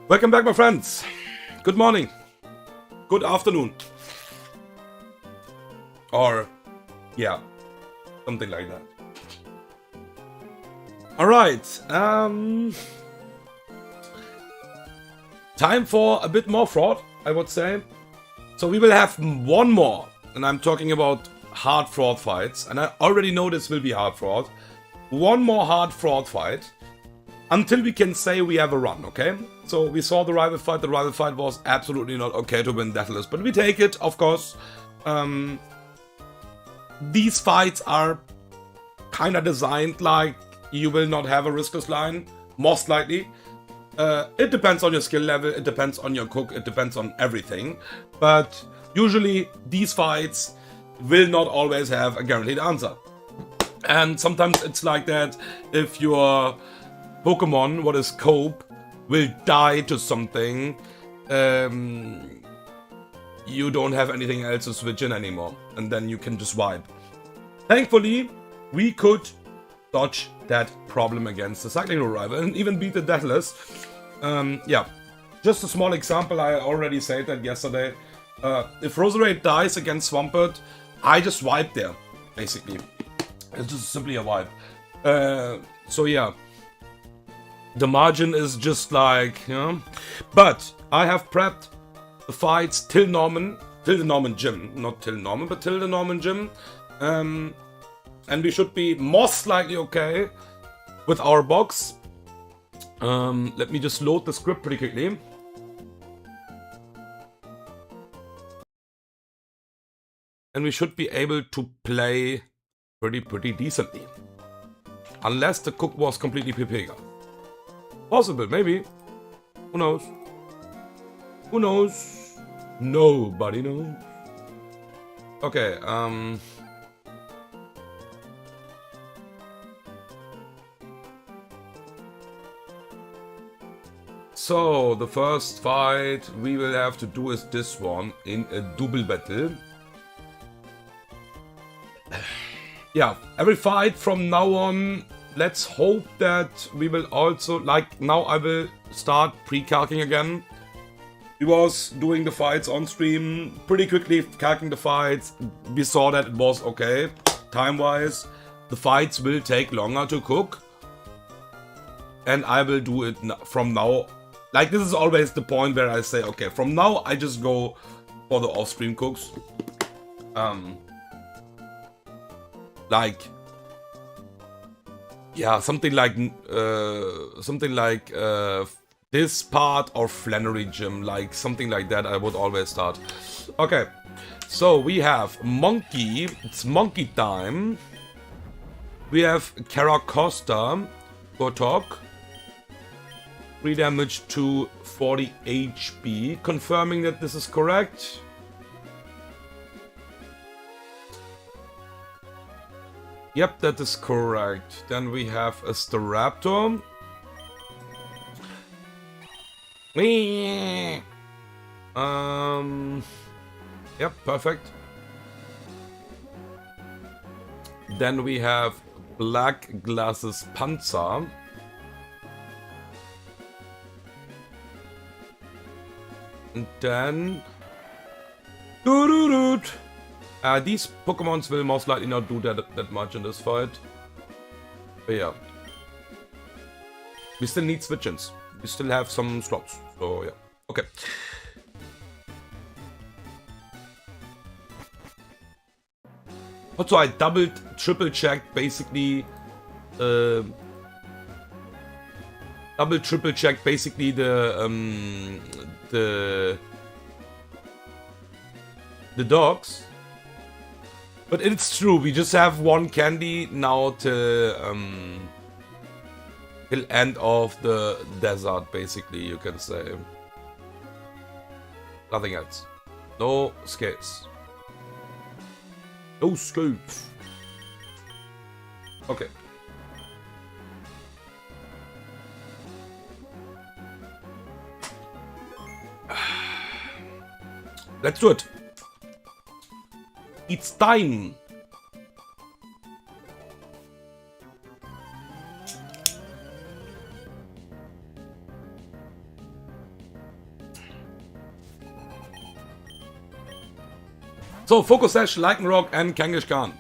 Welcome back, my friends. Good morning. Good afternoon. Or, yeah, something like that. Alright, time for a bit more fraud, I would say. So we will have one more, and I'm talking about hard fraud fights, and I already know this will be hard fraud. One more hard fraud fight, until we can say we have a run, okay? So we saw the rival fight was absolutely not okay to win Deathless, but we take it, of course. These fights are kinda designed like you will not have a riskless line, most likely. It depends on your skill level, it depends on your cook, it depends on everything. But usually these fights will not always have a guaranteed answer. And sometimes it's like that if your Pokémon, what is Cope, will die to something, you don't have anything else to switch in anymore. And then you can just wipe. Thankfully, we could dodge that problem against the Cycling rival and even beat the Deathless. Yeah, just a small example, I already said that yesterday. If Roserade dies against Swampert, I just wipe there, basically. It's just simply a wipe. So yeah. The margin is just like, you know. But I have prepped the fights till the Norman Gym. Not till Norman, but till the Norman Gym. And we should be most likely okay with our box. Let me just load the script pretty quickly. And we should be able to play pretty decently. Unless the cook was completely Pepega. Possible, maybe. Who knows? Who knows? Nobody knows. Okay, so, the first fight we will have to do is this one in a double battle. Yeah, every fight from now on, let's hope that we will also, like now I will start pre-calcing again. We was doing the fights on stream, pretty quickly calcing the fights. We saw that it was okay, time-wise. The fights will take longer to cook. And I will do it from now. Like, this is always the point where I say, okay, from now I just go for the off-stream cooks. Like, yeah, something like this part or Flannery Gym, like something like that. I would always start. Okay, so we have Monkey. It's Monkey time. We have Caracosta, Gotok. 3 damage to 40 HP. Confirming that this is correct. Yep, that is correct. Then we have a Staraptor. Yep, perfect. Then we have Black Glasses Panzer. And then... these Pokemons will most likely not do that much in this fight. But yeah. We still need switch-ins. We still have some slots. So yeah. Okay. Also, I doubled, triple checked basically the dogs. But it's true, we just have one candy now till end of the desert, basically, you can say. Nothing else. No skates. No skates. Okay. Let's do it. It's time. So, Focus Sash, Lycanroc, and Kangaskhan.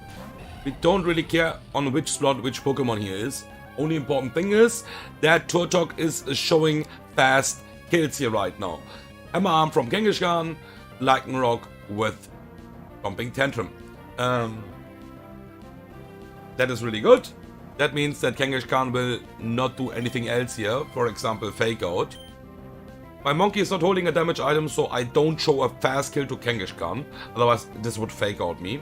We don't really care on which slot which Pokemon here is. Only important thing is that Turtok is showing fast kills here right now. Hammer Arm from Kangaskhan, Lycanroc with Stomping Tantrum. That is really good. That means that Kangaskhan will not do anything else here. For example, Fake Out. My monkey is not holding a damage item, so I don't show a fast kill to Kangaskhan. Otherwise, this would Fake Out me.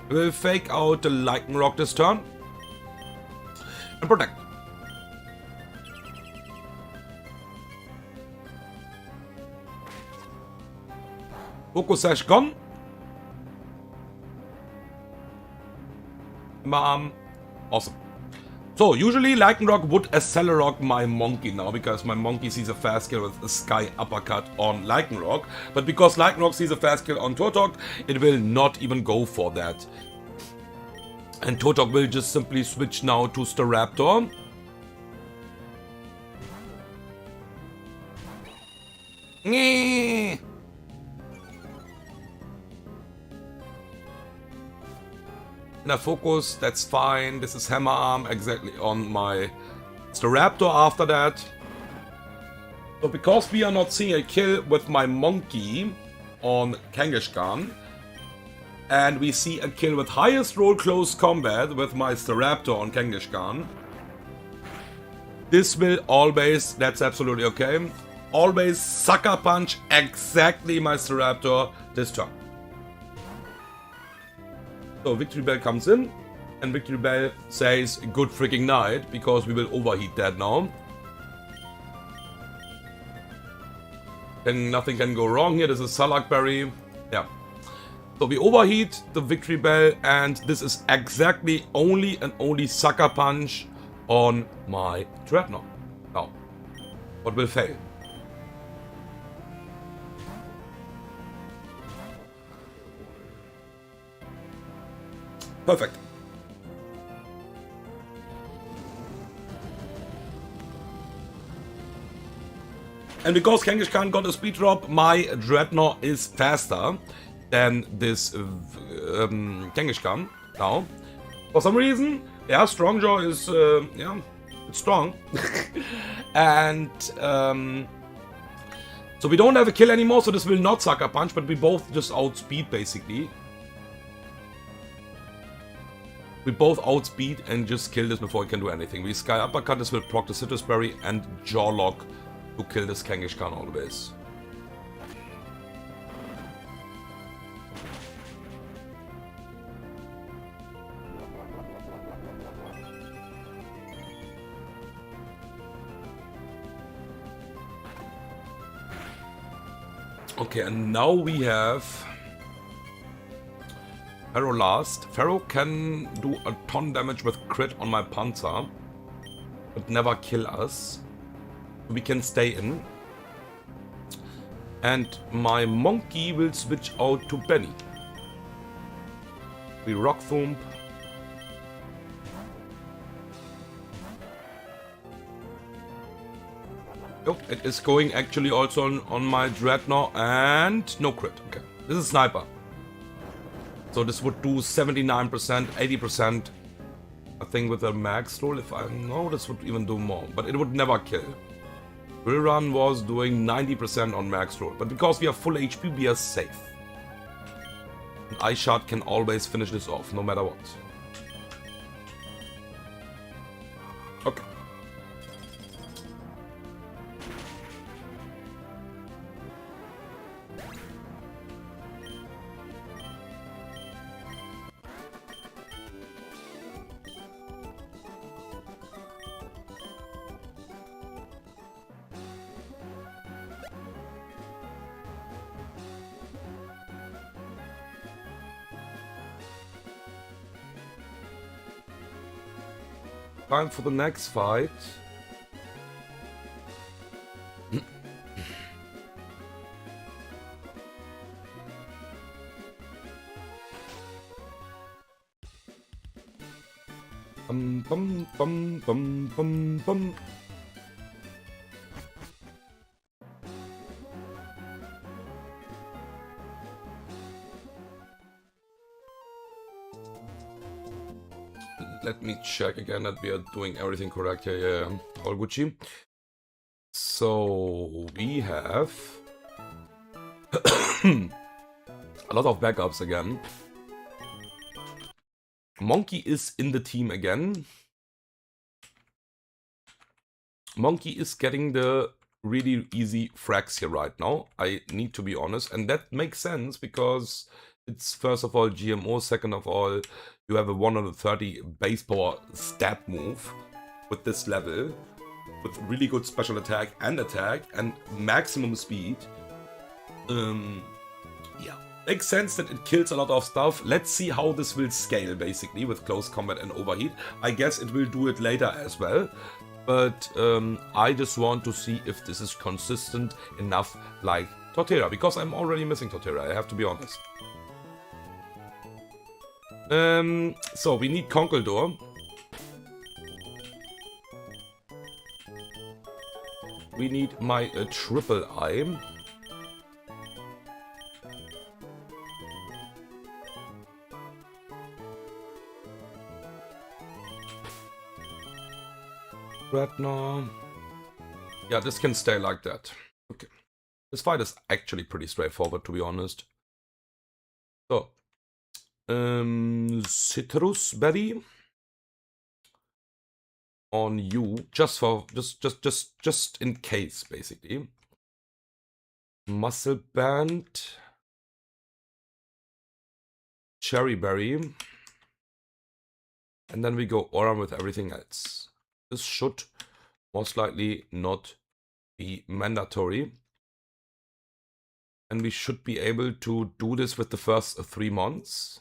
We will Fake Out the Lycanroc this turn. And Protect. Focus Sash gone. Awesome. So, usually Lycanroc would Accelerock my monkey now, because my monkey sees a fast kill with a Sky Uppercut on Lycanroc. But because Lycanroc sees a fast kill on Turtok, it will not even go for that. And Turtok will just simply switch now to Staraptor. Nyeh. And I focus, that's fine. This is Hammer Arm exactly on my Staraptor after that. So because we are not seeing a kill with my monkey on Kangaskhan, and we see a kill with highest roll close combat with my Staraptor on Kangaskhan, this will always, that's absolutely okay, always Sucker Punch exactly my Staraptor this turn. So Victory Bell comes in, and Victory Bell says good freaking night, because we will overheat that now. Then nothing can go wrong here. This is Salak Berry. Yeah. So we overheat the Victory Bell, and this is exactly only and only Sucker Punch on my Dreadnought. Now, what will fail? Perfect. And because Kangaskhan got a speed drop, my Dreadnought is faster than this Kangaskhan now. For some reason, yeah, Strongjaw is, yeah, it's strong. And, so we don't have a kill anymore, so this will not Sucker Punch, but we both just outspeed, basically. We both outspeed and just kill this before it can do anything. We Sky Uppercut, this will proc the Citrus Berry, and Jaw Lock to kill this Kangaskhan always. Okay, and now we have Pharaoh last. Pharaoh can do a ton damage with crit on my Panzer, but never kill us. We can stay in. And my monkey will switch out to Benny. We Rock Thump. Oh, it is going actually also on my Dreadnought, and no crit. Okay, this is Sniper. So this would do 79%, 80%. I think with a max roll, if I know, this would even do more. But it would never kill. Will Run was doing 90% on max roll. But because we are full HP, we are safe. And Ice Shard can always finish this off, no matter what. Okay. Time for the next fight. Bum bum bum bum bum bum. let me check again that we are doing everything correct here. Yeah, all Gucci. So we have a lot of backups again. Monkey is in the team again. Monkey is getting the really easy frags here right now, I need to be honest. And that makes sense because it's first of all GMO, second of all you have a 130 base power stab move with this level, with really good special attack and maximum speed. Yeah, makes sense that it kills a lot of stuff. Let's see how this will scale basically with close combat and overheat. I guess it will do it later as well. But I just want to see if this is consistent enough like Torterra, because I'm already missing Torterra, I have to be honest. So we need Conkeldurr. We need my triple eye. Rednar. Yeah, this can stay like that. Okay. This fight is actually pretty straightforward, to be honest. So, Citrus Berry on you, just in case, basically. Muscle Band, Cherry Berry, and then we go around with everything else. This should most likely not be mandatory. And we should be able to do this with the first 3 months.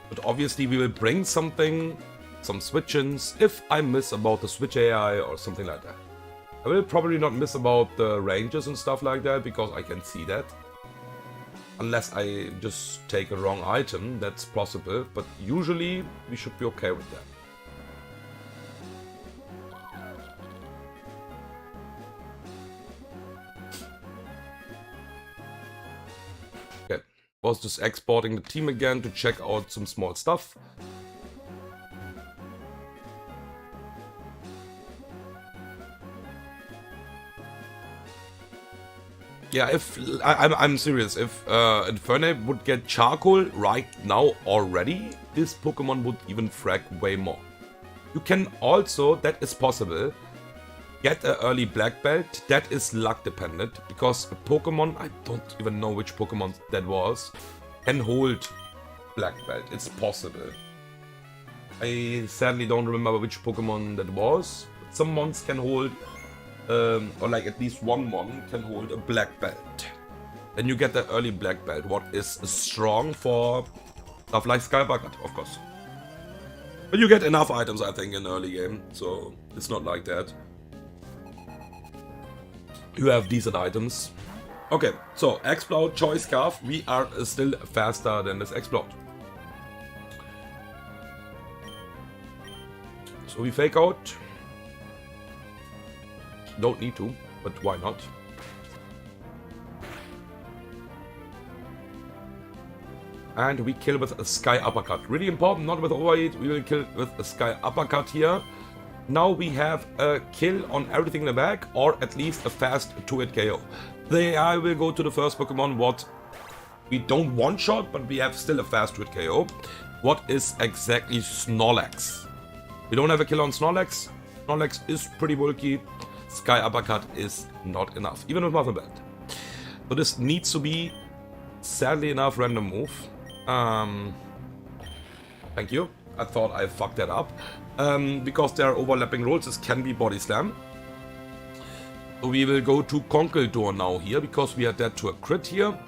But obviously we will bring something, some switch-ins, if I miss about the switch AI or something like that. I will probably not miss about the ranges and stuff like that, because I can see that. Unless I just take a wrong item, that's possible, but usually we should be okay with that. Okay, was just exporting the team again to check out some small stuff. Yeah, if I'm serious, if Infernape would get Charcoal right now already, this Pokemon would even frag way more. You can also, that is possible, get an early Black Belt. That is luck dependent, because a Pokemon, I don't even know which Pokemon that was, can hold Black Belt. It's possible. I sadly don't remember which Pokemon that was, but some mons can hold or like at least one mon can hold a black belt. Then you get the early black belt, what is strong for stuff like Sky Bucket, of course. But you get enough items, I think, in early game, so it's not like that. You have decent items. Okay, so Explode, Choice Scarf, we are still faster than this Explode. So we fake out. Don't need to, but why not? And we kill with a Sky Uppercut. Really important, not with overheat. We will kill with a Sky Uppercut here. Now we have a kill on everything in the back, or at least a fast 2-hit KO. The AI will go to the first Pokemon, what we don't one-shot, but we have still a fast 2-hit KO. What is exactly Snorlax? We don't have a kill on Snorlax. Snorlax is pretty bulky. Sky Uppercut is not enough, even with Muffin Belt. So this needs to be, sadly enough, random move. Thank you. I thought I fucked that up. Because there are overlapping rolls, this can be Body Slam. So we will go to Conkeldurr now here, because we are dead to a crit here.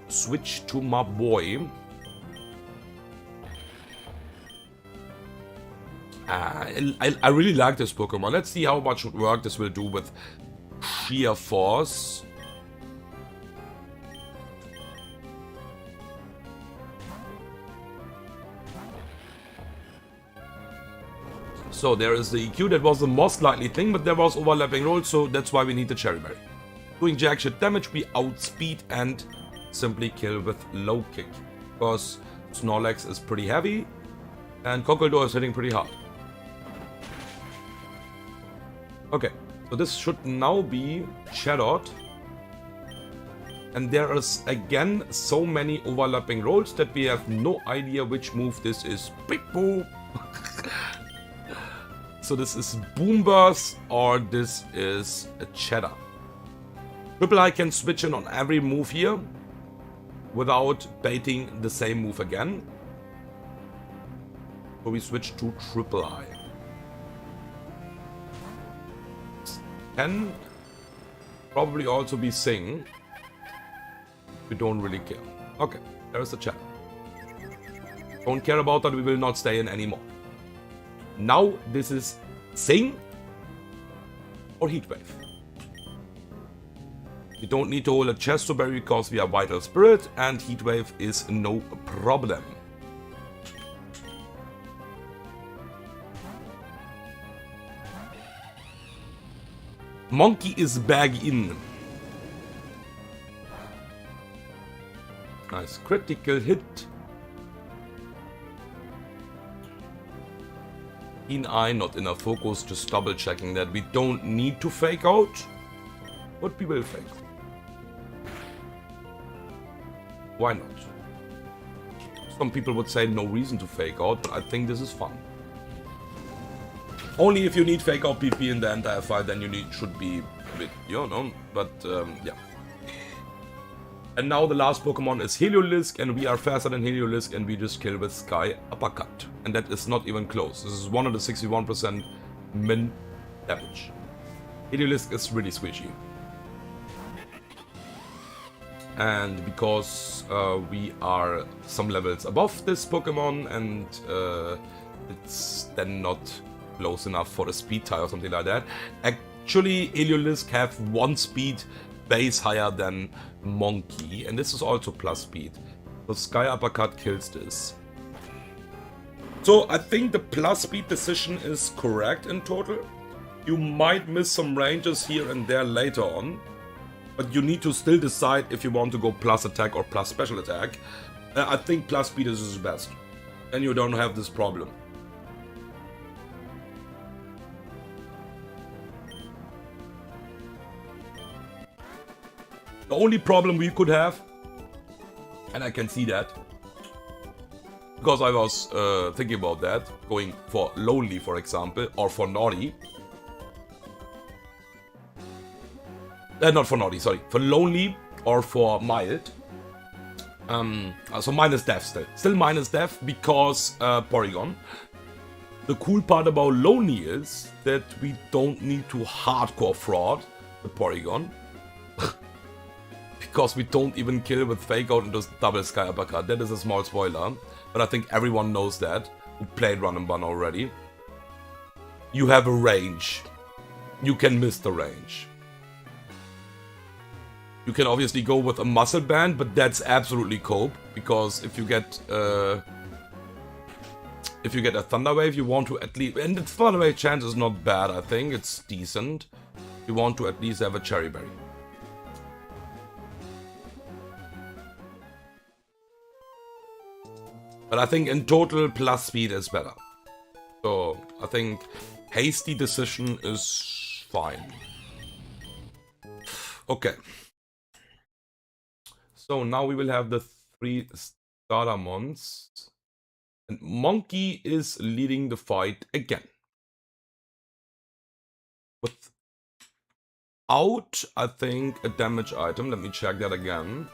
Switch to my boy. I really like this Pokemon. Let's see how much work this will do with Sheer Force. So there is the EQ, that was the most likely thing, but there was overlapping rolls, so that's why we need the Cherry Berry. doing jack shit damage, we outspeed and simply kill with low kick. Because Snorlax is pretty heavy and Conkeldurr is hitting pretty hard. Okay, so this should now be shadowed. And there is again so many overlapping rolls that we have no idea which move this is. Beep boop. So this is Boom Burst or this is a Cheddar. Triple I can switch in on every move here without baiting the same move again. So we switch to Triple I. Can probably also be Sing. We don't really care. Okay, there's the chat. Don't care about that, we will not stay in anymore. Now this is Sing or Heatwave. We don't need to hold a Chestoberry because we are Vital Spirit and Heatwave is no problem. Monkey is back in. Nice critical hit. Keen eye, not enough focus, just double checking that we don't need to fake out, but we will fake. Why not? Some people would say no reason to fake out, but I think this is fun. Only if you need fake out PP in the entire fight, then you should be a bit, you know, but yeah. And now the last Pokemon is Heliolisk, and we are faster than Heliolisk, and we just kill with Sky Uppercut. And that is not even close. This is 161% min damage. Heliolisk is really squishy. And because we are some levels above this Pokemon, and it's then not close enough for a speed tie or something like that. Actually, Heliolisk have one speed base higher than Monkey, and this is also plus speed. So Sky Uppercut kills this. So I think the plus speed decision is correct in total. You might miss some ranges here and there later on, but you need to still decide if you want to go plus attack or plus special attack. I think plus speed is the best, and you don't have this problem. The only problem we could have, and I can see that, because I was thinking about that, going for Lonely for example, or for Naughty. Not for Naughty, sorry. For Lonely or for Mild. So minus death still. Still minus death because Porygon. The cool part about Lonely is that we don't need to hardcore fraud the Porygon. Because we don't even kill with Fake Out and just double Sky Uppercut. That is a small spoiler. But I think everyone knows that, who played Run and Bun already. You have a range. You can miss the range. You can obviously go with a Muscle Band, but that's absolutely cope. Because if you get a Thunder Wave, you want to at least... And the Thunder Wave chance is not bad, I think. It's decent. You want to at least have a Cherry Berry. But I think in total, plus speed is better. So, I think hasty decision is fine. Okay. So, now we will have the 3 starter mons. And Monkey is leading the fight again. Without, I think, a damage item. Let me check that again.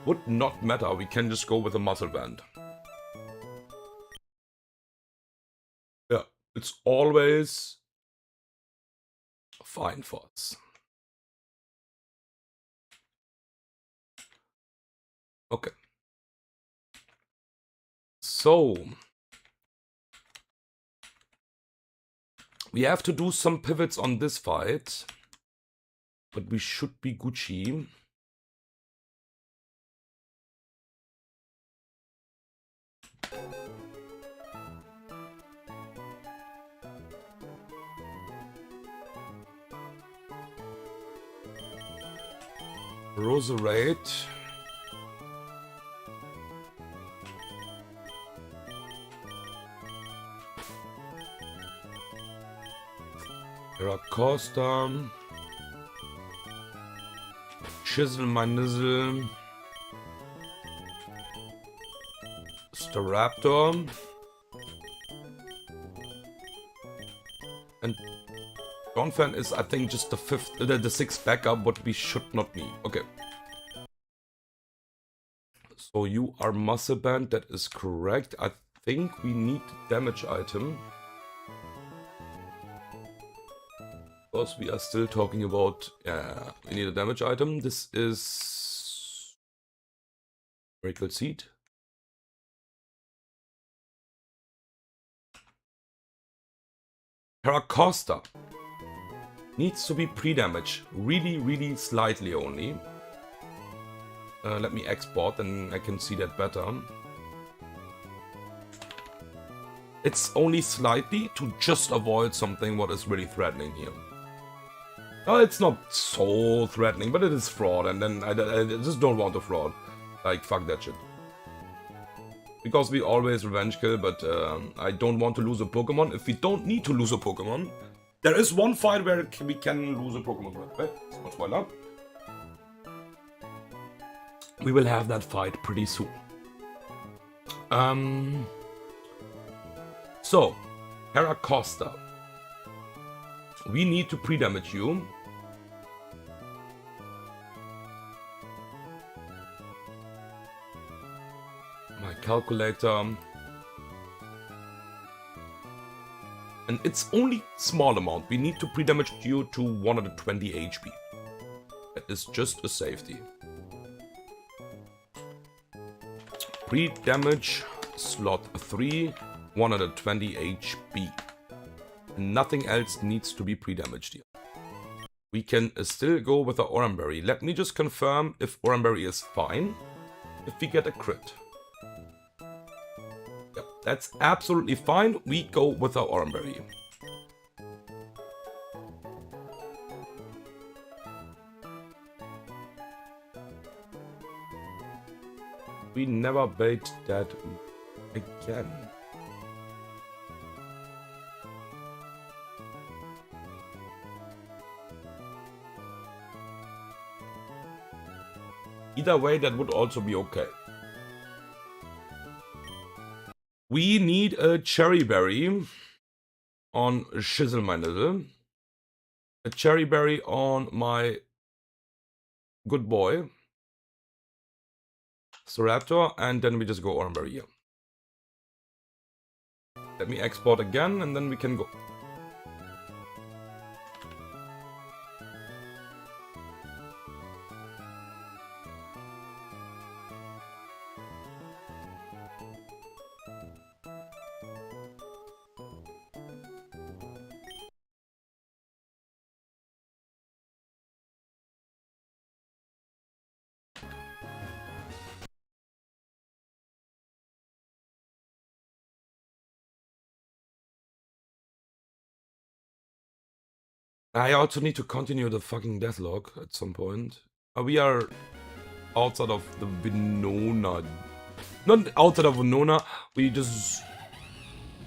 Would not matter, we can just go with a Muscle Band. Yeah, it's always fine for us. Okay. So, we have to do some pivots on this fight, but we should be Gucci. Roserade. Costa. Chisel my Nizzle. Staraptor. And Donphan is, I think, just the sixth backup, what we should not need. Okay. So you are Muscle Band, that is correct. I think we need the damage item. Because we are still talking about, we need a damage item. This is Miracle Seed. Paracosta needs to be pre-damage, really slightly only. Let me export and I can see that better. It's only slightly to just avoid something what is really threatening here. It's not so threatening, but it is fraud, and then I just don't want to fraud. Like, fuck that shit. Because we always revenge kill, but I don't want to lose a Pokemon if we don't need to lose a Pokemon. There is one fight where we can lose a Pokemon, right? Not spoiler. We will have that fight pretty soon. So, Paracosta. We need to pre-damage you. My calculator. And it's only small amount. We need to pre-damage you to 120 HP. That is just a safety. Pre-damage slot 3, 120 HP. Nothing else needs to be pre-damaged here. We can still go with the Oranberry. Let me just confirm if Oranberry is fine. If we get a crit. Yep, that's absolutely fine. We go with the Oranberry. We never bait that again. Either way, that would also be okay. We need a Cherry Berry on Shizzle my Nizzle. A Cherry Berry on my good boy Staraptor, and then we just go Oranberry here. Let me export again, and then we can go. I also need to continue the fucking deathlock at some point. We are outside of the Venona. Not outside of Venona, we just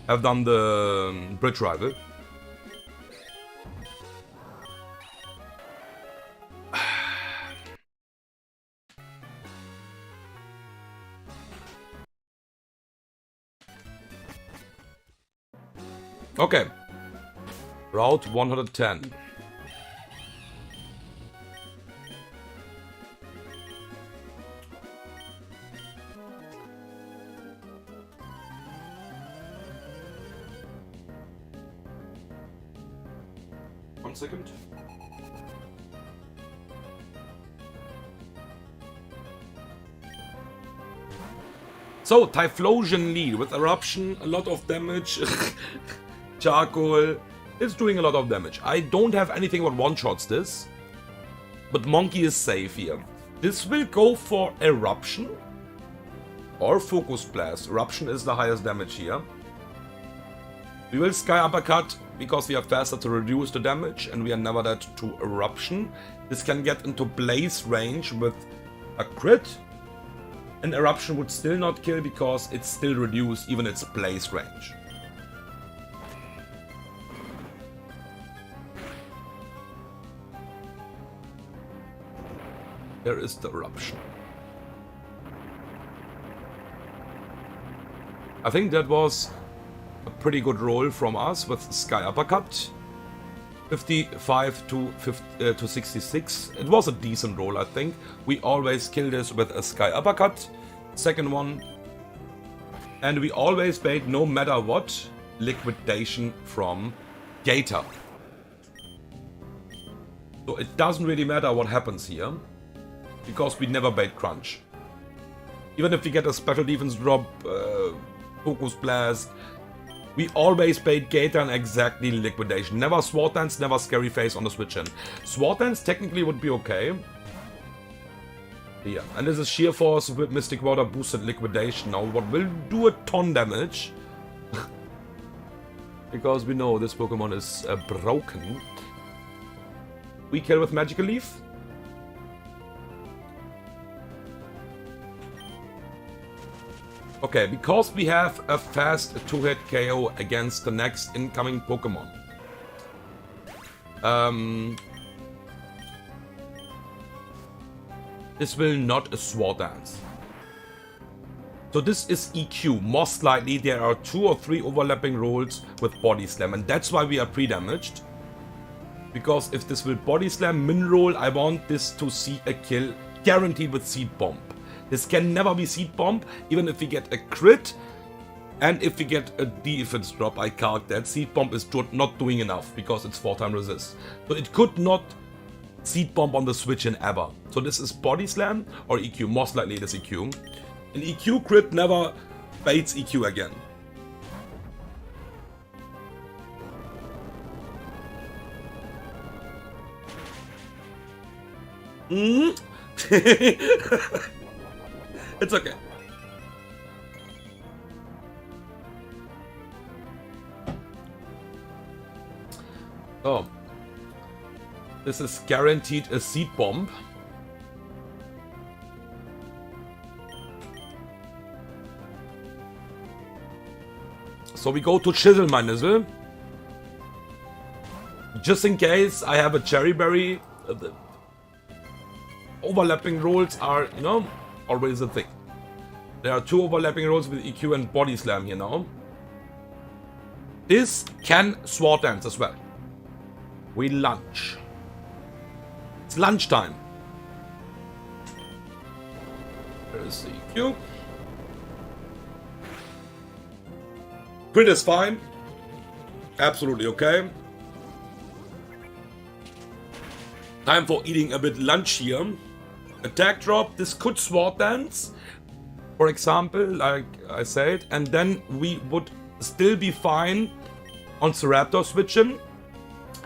have done the bridge rival. Okay. Route 110. One second. So, Typhlosion lead with Eruption, a lot of damage. Charcoal. It's doing a lot of damage. I don't have anything what one-shots this. But Monkey is safe here. This will go for Eruption. Or Focus Blast. Eruption is the highest damage here. We will Sky Uppercut because we are faster to reduce the damage. And we are never that to Eruption. This can get into Blaze range with a crit. An Eruption would still not kill because it's still reduced even its Blaze range. There is the Eruption. I think that was a pretty good roll from us with Sky Uppercut. 55 to 66. It was a decent roll, I think. We always kill this with a Sky Uppercut. Second one. And we always bait, no matter what, Liquidation from Gator. So it doesn't really matter what happens here, because we never bait Crunch. Even if we get a special defense drop, Focus Blast, we always bait Gator and exactly Liquidation. Never Sword Dance, never Scary Face on the switch in. Sword Dance technically would be okay. Yeah, and this is Sheer Force with Mystic Water boosted Liquidation now, what will do a ton damage. Because we know this Pokemon is broken. We kill with Magical Leaf. Okay, because we have a fast 2-hit KO against the next incoming Pokemon. This will not a Sword Dance. So this is EQ. Most likely there are 2 or 3 overlapping rolls with Body Slam, and that's why we are pre-damaged. Because if this will Body Slam, Min Roll, I want this to see a kill guaranteed with Seed Bomb. This can never be Seed Bomb, even if we get a crit. And if we get a defense drop, I calc that Seed Bomb is not doing enough, because it's 4-time resist. So it could not Seed Bomb on the switch in ever. So this is Body Slam or EQ, most likely it is EQ. An EQ crit never baits EQ again. It's okay. Oh. This is guaranteed a Seed Bomb. So we go to Chisel my Nizzle. Just in case I have a Cherry Berry. The overlapping rolls are, you know, always a thing. There are 2 overlapping rolls with EQ and Body Slam here now. This can Sword Dance as well. We lunge. It's lunchtime. There is the EQ. Crit is fine. Absolutely okay. Time for eating a bit lunch here. Attack drop. This could Sword Dance, for example, like I said. And then we would still be fine on Ceraptor switching.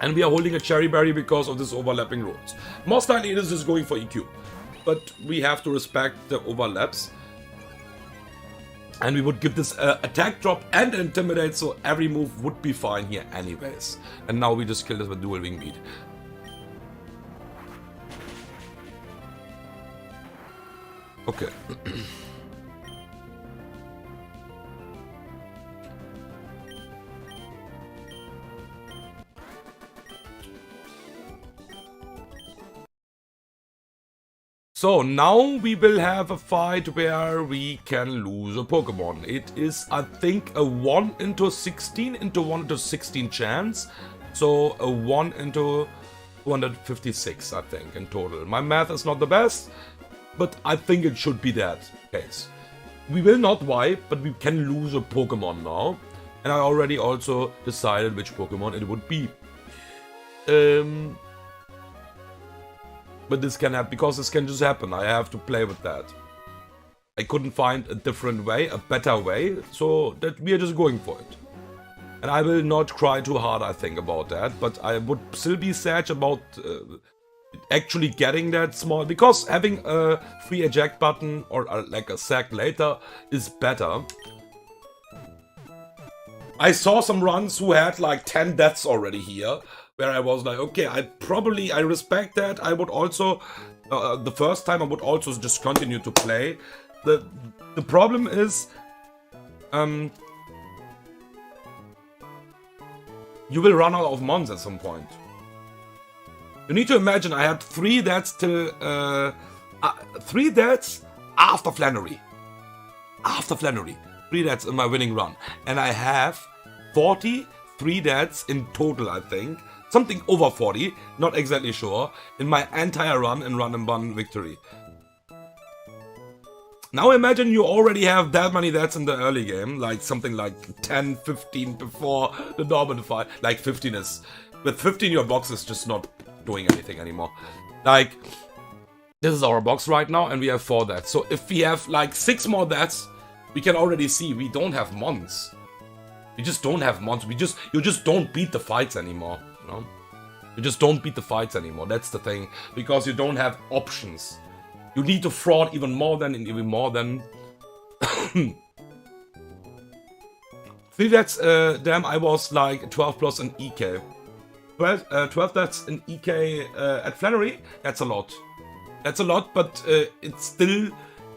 And we are holding a Cherry Berry because of this overlapping rolls. Most likely it is just going for EQ. But we have to respect the overlaps. And we would give this attack drop and intimidate, so every move would be fine here anyways. And now we just kill this with dual wing beat. Okay. So now we will have a fight where we can lose a Pokemon. It is, I think, a 1 into 16 into 1 into 16 chance. So a 1 into 256, I think, in total. My math is not the best, but I think it should be that case. We will not wipe, but we can lose a Pokemon now. And I already also decided which Pokemon it would be. But this can happen, because this can just happen. I have to play with that. I couldn't find a different way, a better way, so that we are just going for it. And I will not cry too hard, I think, about that, but I would still be sad about actually getting that small, because having a free eject button or like a sack later is better. I saw some runs who had like 10 deaths already here, where I was like, okay, I respect that. I would also, the first time I would also just continue to play. The problem is, you will run out of mons at some point. You need to imagine I had 3 deaths till 3 deaths after Flannery. After Flannery, 3 deaths in my winning run, and I have 43 deaths in total. I think something over 40, not exactly sure, in my entire run in Run and Bun Victory. Now imagine you already have that many deaths in the early game, like something like 10, 15 before the normal fight. Like 15 is, with 15 your box is just not doing anything anymore. Like, this is our box right now and we have 4 deaths. So if we have like 6 more deaths, we can already see we don't have mons. We just don't have mons. You just don't beat the fights anymore, you know? You just don't beat the fights anymore. That's the thing, because you don't have options. You need to fraud even more than 3 deaths, damn, I was like 12 plus in EK. 12 deaths in EK at Flannery, that's a lot. That's a lot, but it's still,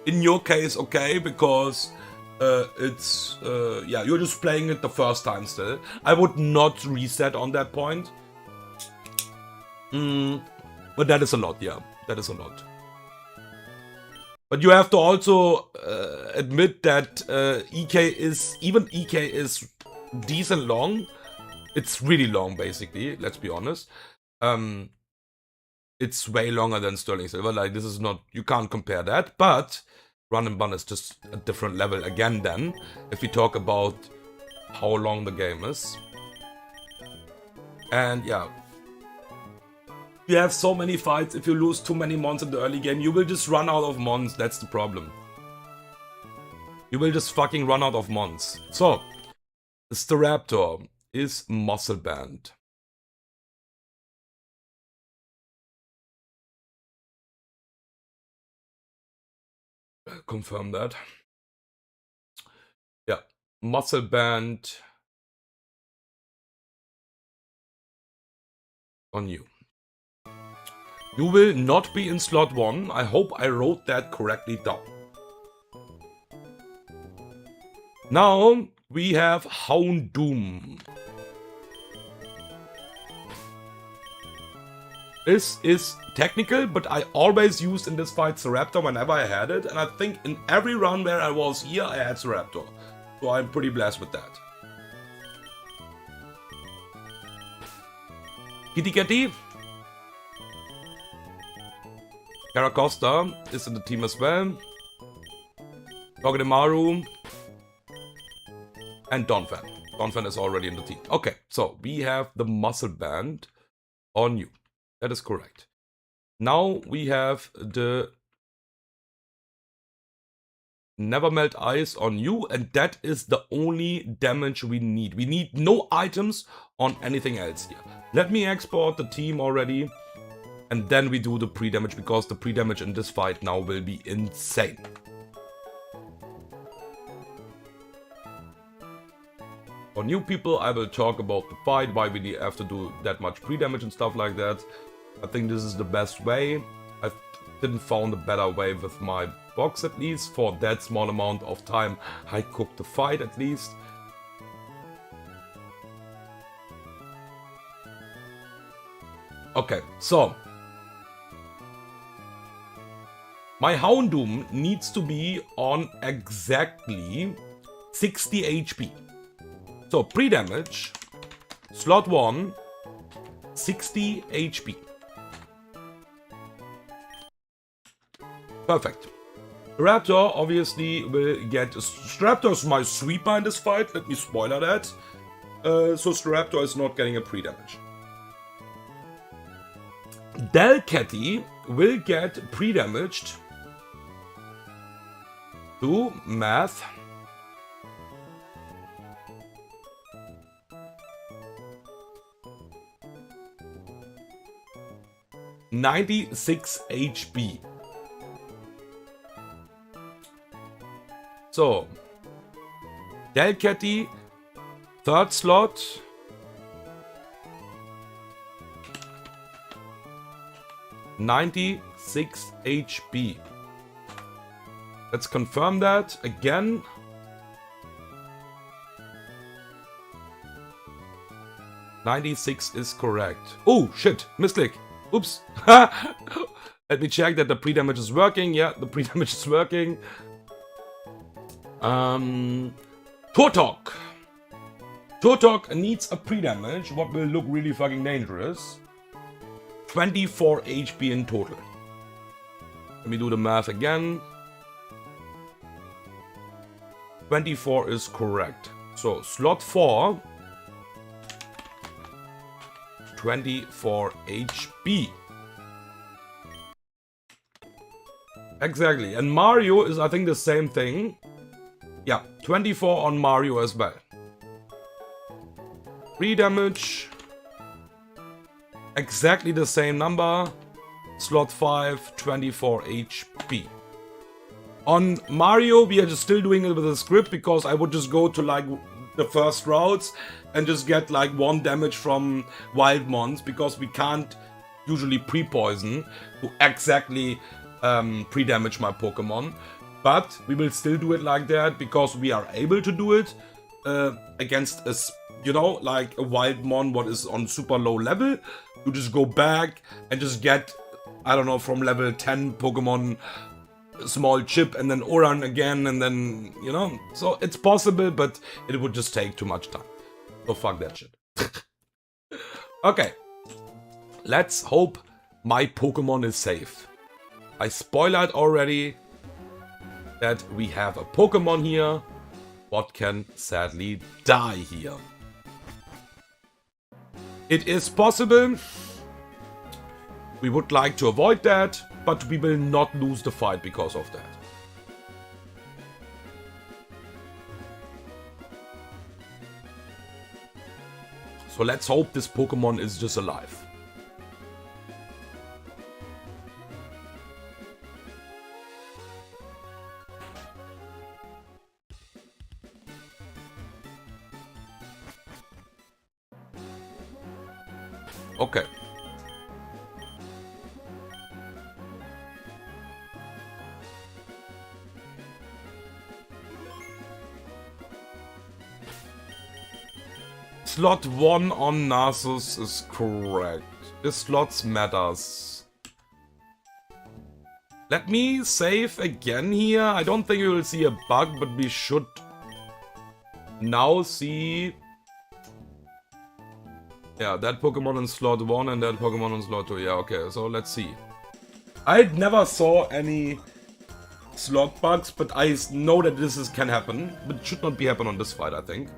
in your case, okay, because it's, yeah, you're just playing it the first time still. I would not reset on that point. But that is a lot, yeah, that is a lot. But you have to also admit that EK is decent long. It's really long, basically, let's be honest. It's way longer than Sterling Silver, like this is not, you can't compare that, but Run and Bun is just a different level again then, if we talk about how long the game is. And yeah, you have so many fights, if you lose too many mons in the early game, you will just run out of mons, that's the problem. You will just fucking run out of mons. So, Staraptor is Muscle Band. Confirm that. Yeah, Muscle Band on you. You will not be in slot 1. I hope I wrote that correctly down. Now we have Houndoom. This is technical, but I always used in this fight Staraptor whenever I had it, and I think in every run where I was here I had Staraptor. So I'm pretty blessed with that. Kitty Kitty. Caracosta is in the team as well. Togedemaru. And Donphan. Donphan is already in the team. Okay, so we have the Muscle Band on you. That is correct. Now we have the Never Melt Ice on you, and that is the only damage we need. We need no items on anything else here. Let me export the team already. And then we do the pre-damage, because the pre-damage in this fight now will be insane. For new people, I will talk about the fight, why we have to do that much pre-damage and stuff like that. I think this is the best way. I didn't found a better way with my box, at least. For that small amount of time, I cooked the fight at least. Okay, so my Houndoom needs to be on exactly 60 HP. So, pre-damage, slot 1, 60 HP. Perfect. Raptor obviously will get... Staraptor is my sweeper in this fight, let me spoiler that. So Staraptor is not getting a pre-damage. Delcatty will get pre-damaged to math. (96 HP). So, Delcatty, third slot. 96 HP. Let's confirm that again. "96 is correct." Oh, shit. Misclick. Oops. Let me check that the pre-damage is working. Yeah, the pre-damage is working. Turtok. Turtok needs a pre-damage, what will look really fucking dangerous. 24 HP in total. Let me do the math again. 24 is correct. So, slot 4. 24 HP. Exactly. And Mario is, I think, the same thing. Yeah, 24 on Mario as well. 3 damage. Exactly the same number. Slot 5, 24 HP. On Mario, we are just still doing it with a script because I would just go to like the first routes and just get like 1 damage from wild mons because we can't usually pre-poison to exactly pre-damage my Pokemon. But we will still do it like that because we are able to do it against a, you know, like a wild mon what is on super low level. You just go back and just get, I don't know, from level 10 Pokemon small chip and then Oran again and then, you know. So it's possible, but it would just take too much time. So fuck that shit. Okay. Let's hope my Pokemon is safe. I spoiled already that we have a Pokemon here what can sadly die here. It is possible. We would like to avoid that, but we will not lose the fight because of that. So let's hope this Pokemon is just alive. Okay. Slot 1 on Nasus is correct. The slots matters. Let me save again here. I don't think we will see a bug, but we should now see... Yeah, that Pokemon in slot 1 and that Pokemon in slot 2. Yeah, okay, so let's see. I never saw any slot bugs, but I know that this can happen. But it should not be happen on this fight, I think.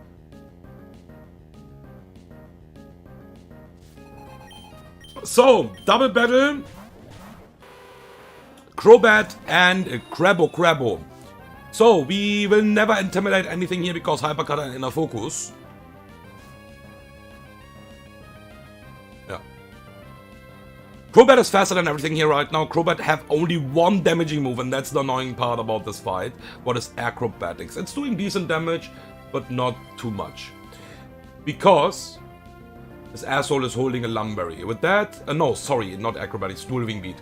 So, double battle. Crobat and Crabo. So, we will never intimidate anything here because Hypercut and Inner Focus. Yeah. Crobat is faster than everything here right now. Crobat have only 1 damaging move, and that's the annoying part about this fight. What is Acrobatics? It's doing decent damage, but not too much. Because this asshole is holding a Lumberry. With that, no, sorry, not Acrobatics, Dual Wing Beat.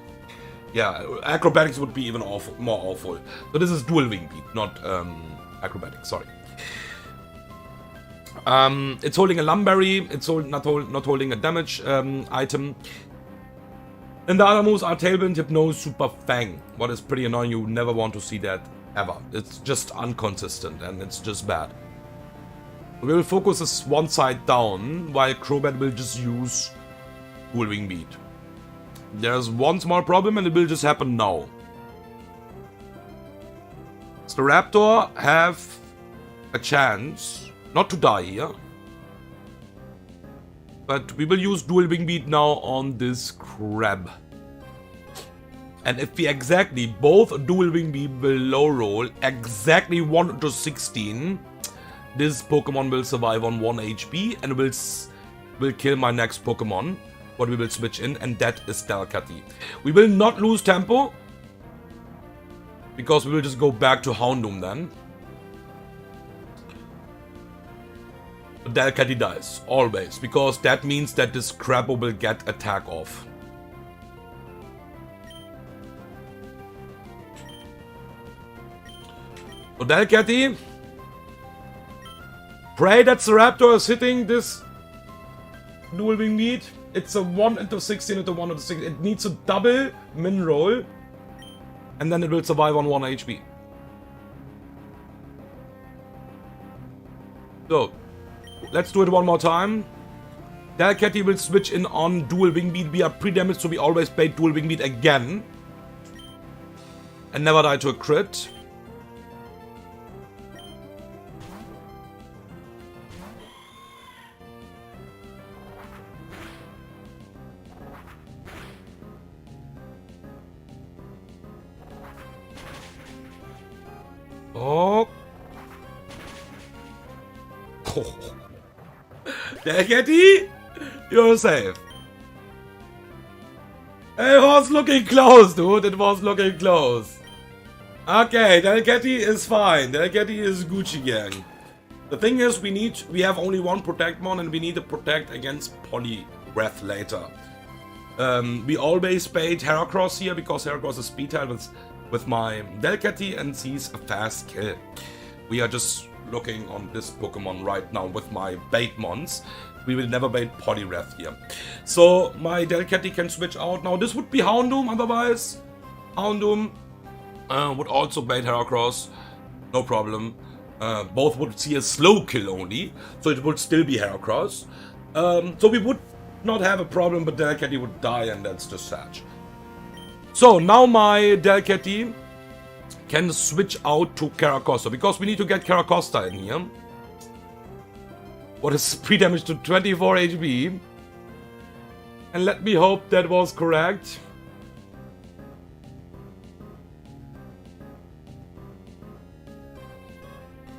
Yeah, Acrobatics would be even more awful. So this is Dual Wing Beat, not Acrobatics, sorry. It's holding a Lumberry, it's not holding a damage item. And the other moves are Tailwind, Hypnose, Super Fang. What is pretty annoying, you never want to see that ever. It's just inconsistent and it's just bad. We will focus this one side down, while Crobat will just use Dual Wing Beat. There's one small problem and it will just happen now. Staraptor have a chance not to die here. But we will use Dual Wing Beat now on this Crab. And if we exactly, both Dual Wing Beat will low roll exactly 1 to 16, this Pokemon will survive on 1 HP and will kill my next Pokemon. What we will switch in, and that is Delcatty. We will not lose tempo, because we will just go back to Houndoom then. But Delcatty dies, always, because that means that this Crabbo will get attack off. So Delcatty. Pray that the Raptor is hitting this dual wing meat. It's a 1 into 16 into 1 into 16. It needs a double min roll. And then it will survive on 1 HP. So, let's do it one more time. Delcatty will switch in on dual wing beat. We are pre-damaged, so we always bait dual wing beat again. And never die to a crit. Oh. Delcatty, you're safe. It was looking close, dude. It was looking close. Okay, Delcatty is fine. Delcatty is Gucci gang. The thing is, we have only one Protect Mon, and we need to protect against Poliwrath later. We always bait Heracross here because Heracross is speed type with my Delcatty and sees a fast kill. We are just looking on this Pokemon right now with my bait mons. We will never bait Poliwrath here. So my Delcatty can switch out now. This would be Houndoom otherwise. Houndoom would also bait Heracross. No problem. Both would see a slow kill only. So it would still be Heracross. So we would not have a problem, but Delcatty would die, and that's just sad. So now my Delcatty can switch out to Caracosta, because we need to get Caracosta in here. What is pre-damage to 24 HP? And let me hope that was correct.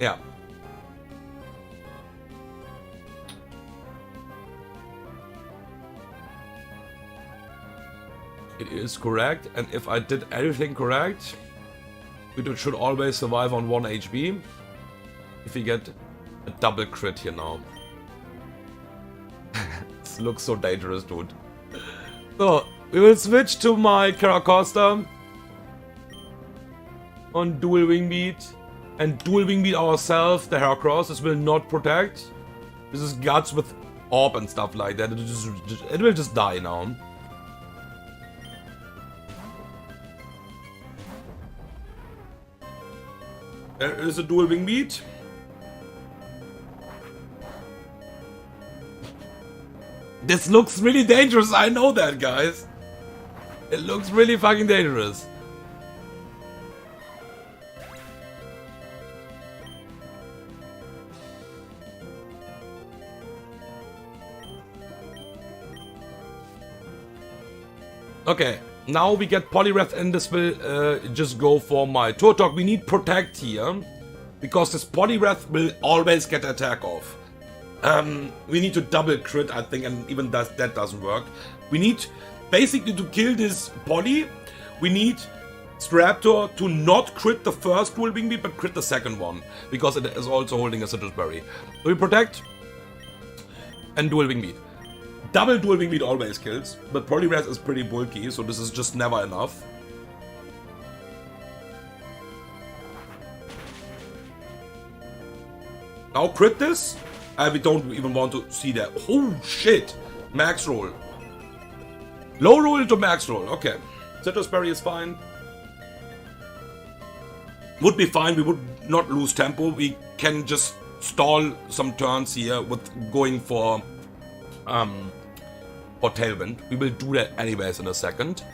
Yeah. It is correct, and if I did everything correct, we should always survive on 1 HP. If we get a double crit here now. This looks so dangerous, dude. So, we will switch to my Caracosta on dual wing beat. And dual wing beat ourselves, the Heracross. This will not protect. This is guts with orb and stuff like that. It will just die now. There is a dual wing beat. This looks really dangerous, I know that, guys. It looks really fucking dangerous. Okay, now we get Poliwrath, and this will just go for my Turtok. We need Protect here, because this Poliwrath will always get attack off. We need to double crit, I think, and even that doesn't work. We need, basically, to kill this Poly, we need Raptor to not crit the first dual wing beat, but crit the second one, because it is also holding a Citrus Berry. So we Protect and dual wing beat. Double dual wing beat always kills, but Poliwrath is pretty bulky, so this is just never enough. Now crit this. We don't even want to see that. Oh shit! Max roll. Low roll into max roll. Okay. Citrus Berry is fine. Would be fine. We would not lose tempo. We can just stall some turns here with going for Tailwind. We will do that anyways in a second.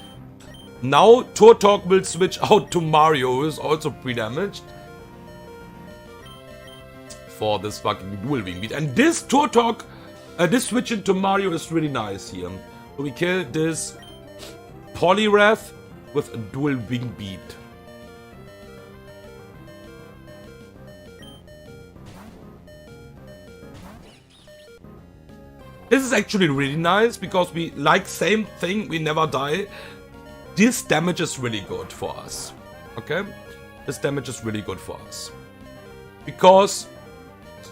Now Turtok will switch out to Mario, who is also pre-damaged for this fucking dual wing beat. And this Turtok, this switch into Mario is really nice here. So we kill this Poliwrath with a dual wing beat. This is actually really nice, because we like same thing, we never die. This damage is really good for us. Okay? This damage is really good for us. Because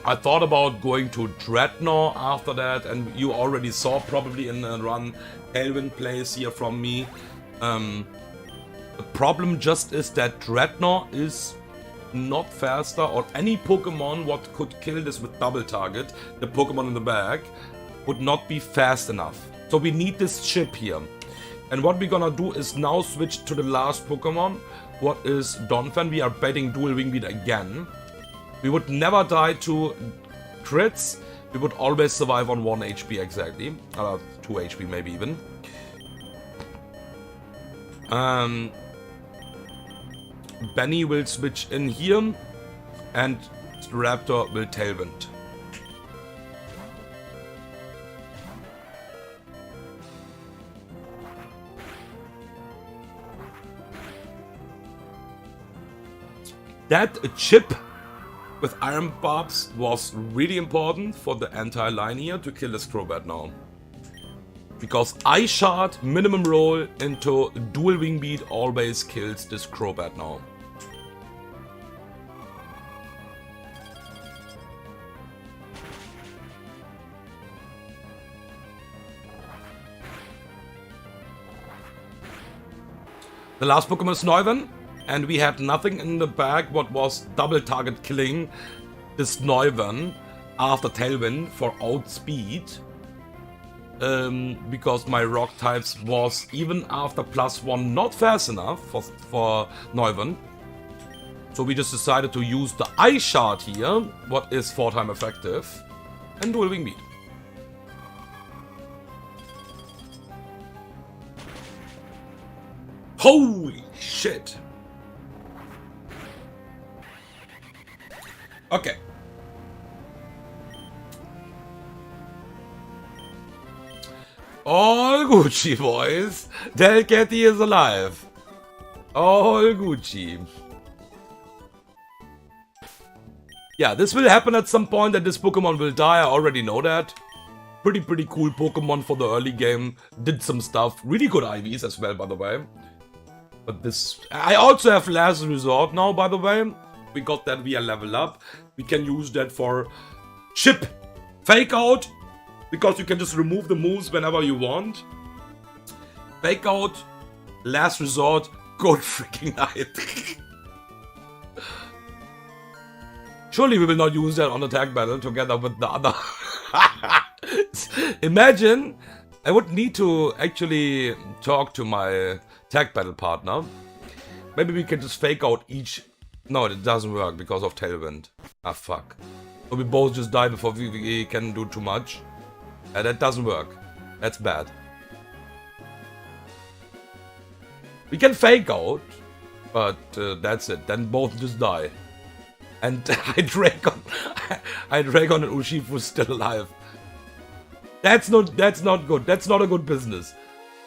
I thought about going to Dreadnought after that, and you already saw probably in the run Tailwind plays here from me. The problem just is that Dreadnought is not faster, or any Pokemon what could kill this with double target, the Pokemon in the bag, would not be fast enough. So we need this chip here. And what we're gonna do is now switch to the last Pokemon, what is Donphan. We are betting Dual Wing Beat again. We would never die to crits. We would always survive on 1 HP exactly. 2 HP maybe even. Benny will switch in here. And Raptor will Tailwind. That chip with Iron Barbs was really important for the entire line here to kill this Crobat now. Because Ice Shard, minimum roll into Dual Wing Beat always kills this Crobat now. The last Pokemon is Snoiven. And we had nothing in the bag what was double target killing this Snoiven after Tailwind for outspeed. Because my rock types was even after +1 not fast enough for Snoiven. So we just decided to use the Ice Shard here, what is 4 times effective, and Dual Wing Beat. Holy shit! Okay. All Gucci, boys. Delcatty is alive. All Gucci. Yeah, this will happen at some point that this Pokemon will die. I already know that. Pretty cool Pokemon for the early game. Did some stuff. Really good IVs as well, by the way. But this... I also have Last Resort now, by the way. We got that via level up. We can use that for chip, fake out, because you can just remove the moves whenever you want. Fake out, Last Resort, good freaking night. Surely we will not use that on the tag battle together with the other. Imagine, I would need to actually talk to my tag battle partner. Maybe we can just fake out each. No, it doesn't work because of Tailwind. Ah, fuck. So we both just die before we can do too much. That doesn't work. That's bad. We can fake out, but that's it. Then both just die. And Hydreigon and Urshifu is still alive. That's not good. That's not a good business.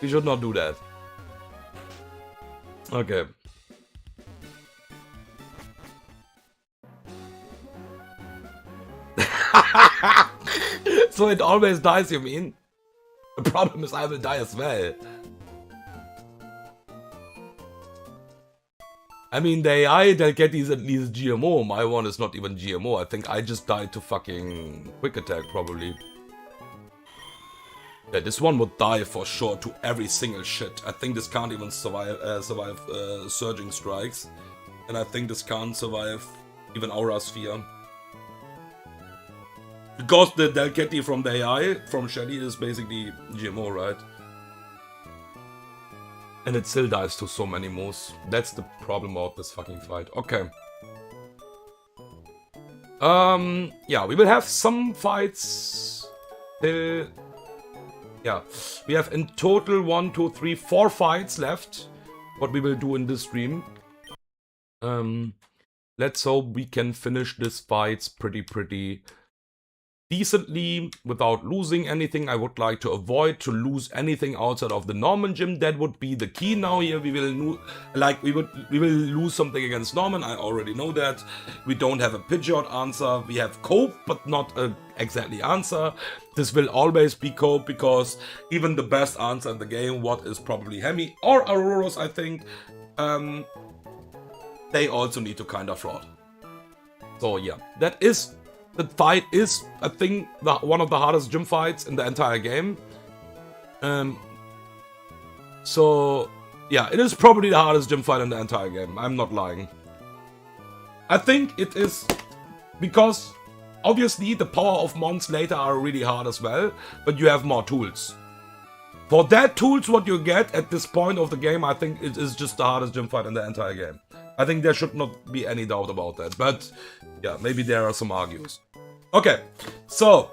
We should not do that. Okay. So it always dies, you mean? The problem is I will die as well. I mean, the AI Delcatty is at least GMO. My one is not even GMO. I think I just died to fucking Quick Attack, probably. Yeah, this one would die for sure to every single shit. I think this can't even survive Surging Strikes. And I think this can't survive even Aura Sphere. Because the Delcatty from the AI, from Shelly, is basically GMO, right? And it still dies to so many moves. That's the problem about this fucking fight. Okay. Yeah, we will have some fights till... Yeah, we have in total 1, 2, 3, 4 fights left. What we will do in this stream. Let's hope we can finish this fights pretty decently without losing anything. I would like to avoid to lose anything outside of the Norman gym. That would be the key now here. We will lose something against Norman. I already know that. We don't have a Pidgeot answer. We have Cope, but not a exactly answer. This will always be Cope because even the best answer in the game, what is probably Hemi or Auroros, I think, they also need to kind of fraud. So yeah, that is. The fight is, I think, one of the hardest gym fights in the entire game. So, yeah, it is probably the hardest gym fight in the entire game. I'm not lying. I think it is because obviously the power of mons later are really hard as well, but you have more tools. For that tools what you get at this point of the game, I think it is just the hardest gym fight in the entire game. I think there should not be any doubt about that, but yeah, maybe there are some argues. Okay, so,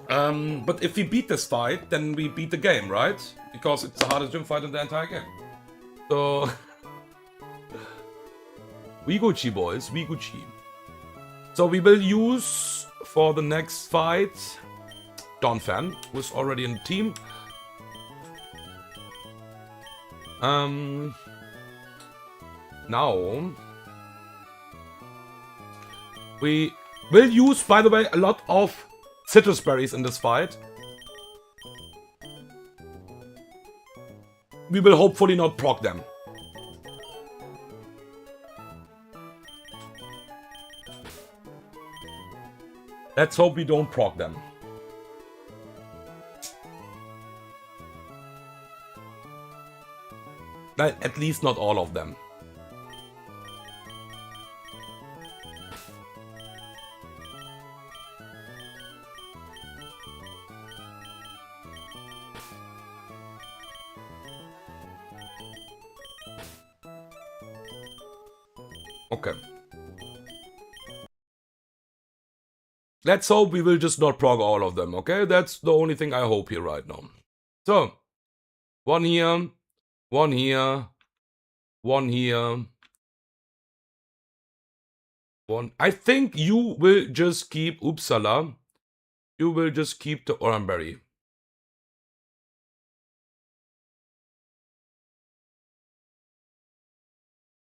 but if we beat this fight, then we beat the game, right? Because it's the hardest gym fight in the entire game. So, we Gucci boys, we Gucci. So we will use for the next fight Donphan, who's already in the team. Now we will use, by the way, a lot of citrus berries in this fight. We will hopefully not proc them. Let's hope we don't proc them. Well, at least not all of them. Okay. Let's hope we will just not proc all of them, okay? That's the only thing I hope here right now. So, one here. One here, one here, one. I think you will just keep Uppsala. You will just keep the Oranberry.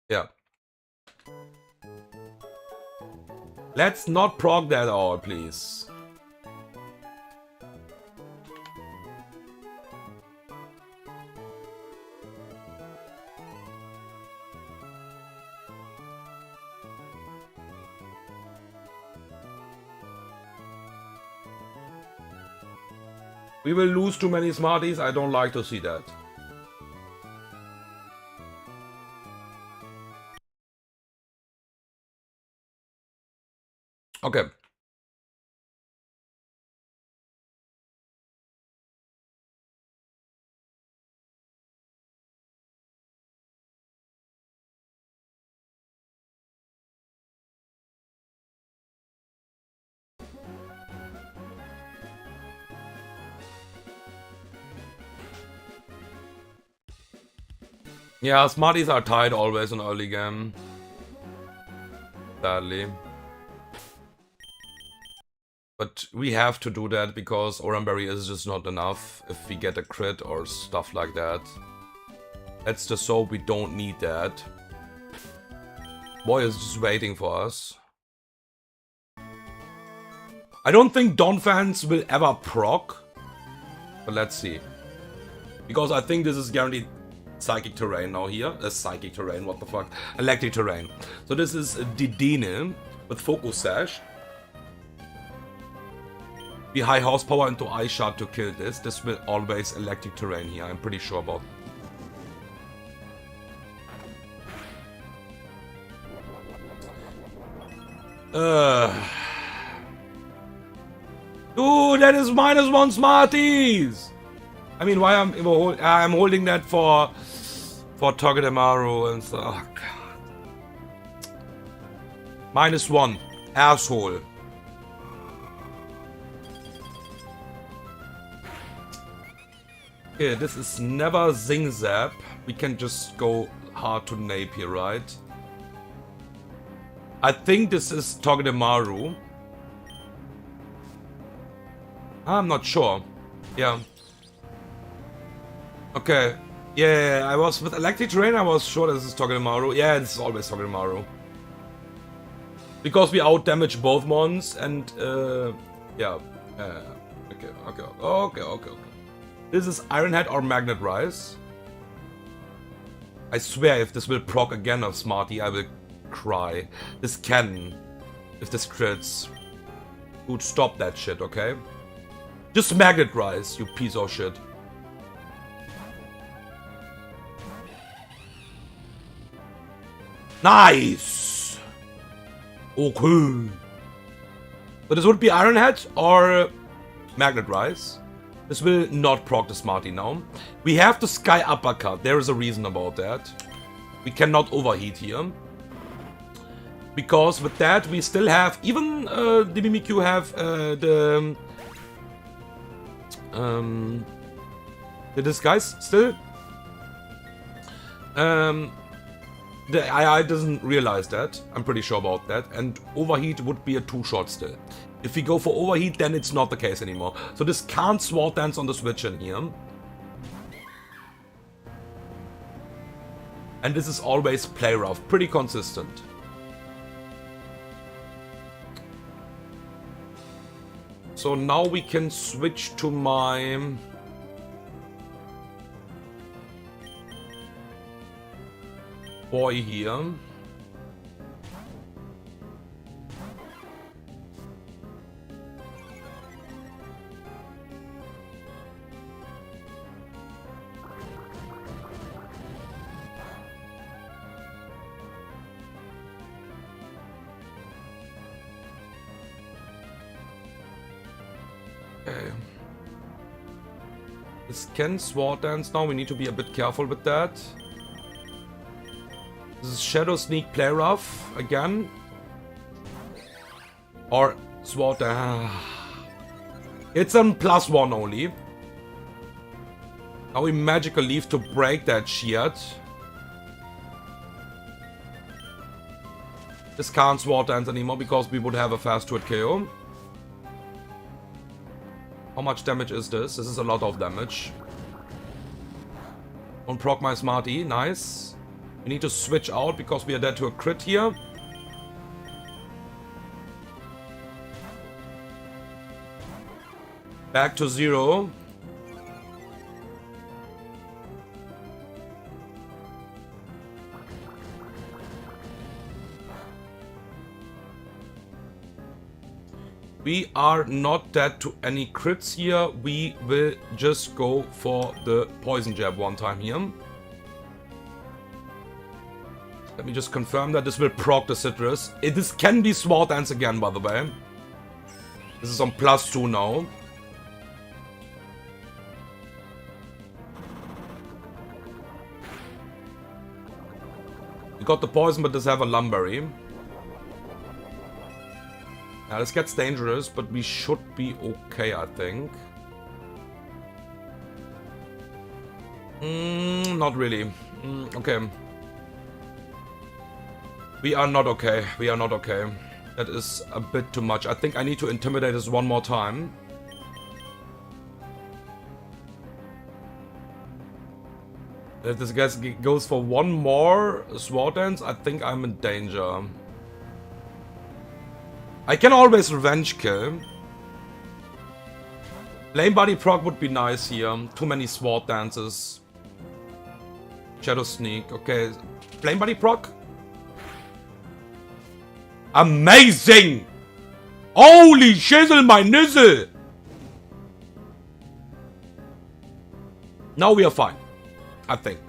Yeah. Let's not proc that all, please. We will lose too many Smarties. I don't like to see that. Okay. Yeah, Smarties are tied always in early game. Sadly. But we have to do that because Oranberry is just not enough if we get a crit or stuff like that. Let's just hope we don't need that. Boy is just waiting for us. I don't think Donphans will ever proc. But let's see. Because I think this is guaranteed psychic terrain now here. Psychic terrain, what the fuck? Electric terrain. So this is Didine with Focus Sash. Be high horsepower into Ice Shard to kill this. This will always electric terrain here, I'm pretty sure about. Dude, that is -1 Smarties! I mean, why I'm holding that for Togedemaru and so. Oh god. -1, asshole. Okay, this is never Zing Zap. We can just go hard to Napier, right? I think this is Togedemaru. I'm not sure. Yeah. Okay. Yeah, I was with Electric Terrain, I was sure this is Togedemaru. Yeah, this is always Togedemaru. Because we out-damage both mons and yeah. Okay. This is Iron Head or Magnet Rise. I swear if this will proc again of Smarty, I will cry. This can. If this crits. Dude, stop that shit, okay? Just Magnet Rise, you piece of shit. Nice! Okay. So this would be Iron Head or Magnet Rise. This will not proc the Smarty now. We have the Sky Uppercut. There is a reason about that. We cannot overheat here. Because with that we still have, even the Mimikyu have the disguise still. The AI doesn't realize that. I'm pretty sure about that. And overheat would be a 2-shot still. If we go for overheat, then it's not the case anymore. So this can't Sword Dance on the switch in here. And this is always play rough. Pretty consistent. So now we can switch to my... boy here. Okay. This can Sword Dance now, we need to be a bit careful with that. This is Shadow Sneak Play Rough again. Or Sword Dance. It's on +1 only. Now we Magical Leaf to break that shield. This can't Sword Dance anymore because we would have a fast 2-hit KO. How much damage is this? This is a lot of damage. Don't proc my Smarty. Nice. We need to switch out because we are dead to a crit here. Back to 0. We are not dead to any crits here. We will just go for the Poison Jab one time here. Let me just confirm that this will proc the Citrus. This can be Sword Dance again, by the way. This is on +2 now. We got the poison, but does have a Lumberry. Now this gets dangerous, but we should be okay, I think. Not really. Okay. We are not okay. We are not okay. That is a bit too much. I think I need to intimidate this one more time. If this guy goes for one more Sword Dance, I think I'm in danger. I can always revenge kill. Flame Body proc would be nice here. Too many Sword Dances. Shadow Sneak. Okay. Flame Body proc. Amazing! Holy shizzle my nizzle! Now we are fine. I think.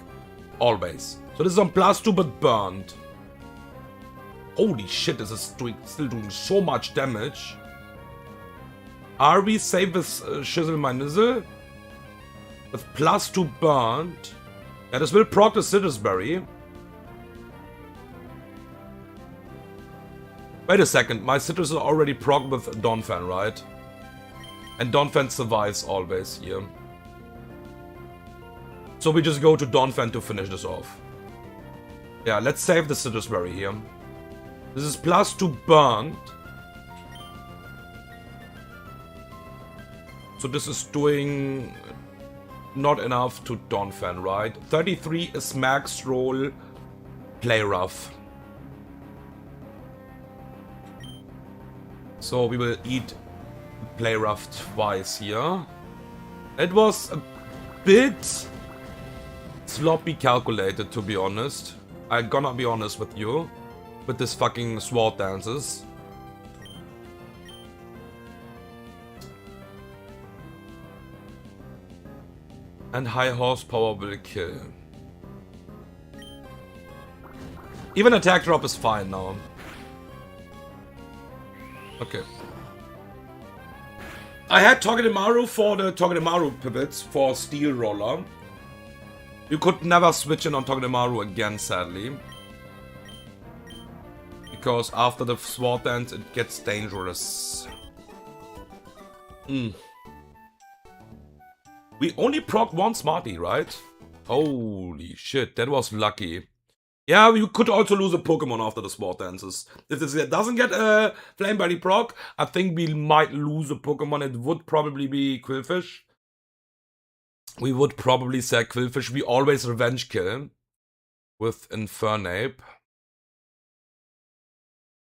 Always. So this is on +2 but burned. Holy shit, this is still doing so much damage. Are we safe with Shizzle my Nizzle? With +2 burned. Yeah, this will proc the Citrus Berry. Wait a second, my Citrus is already proc with Donphan, right? And Donphan survives always here. So we just go to Donphan to finish this off. Yeah, let's save the Citrus Berry here. This is +2 burned. So this is doing not enough to Donphan, right? 33 is max roll, play rough. So we will eat play rough twice here. It was a bit sloppy calculated, to be honest. I'm gonna be honest with you. With this fucking Sword Dances. And high horsepower will kill. Even attack drop is fine now. Okay. I had Togedemaru for the Togedemaru pivots for Steel Roller. You could never switch in on Togedemaru again, sadly. Because after the Sword Dance, it gets dangerous. We only proc one Smarty, right? Holy shit, that was lucky. Yeah, you could also lose a Pokemon after the Sword Dances. If this doesn't get a Flame Body proc, I think we might lose a Pokemon. It would probably be Quillfish. We would probably say Quillfish. We always revenge kill with Infernape.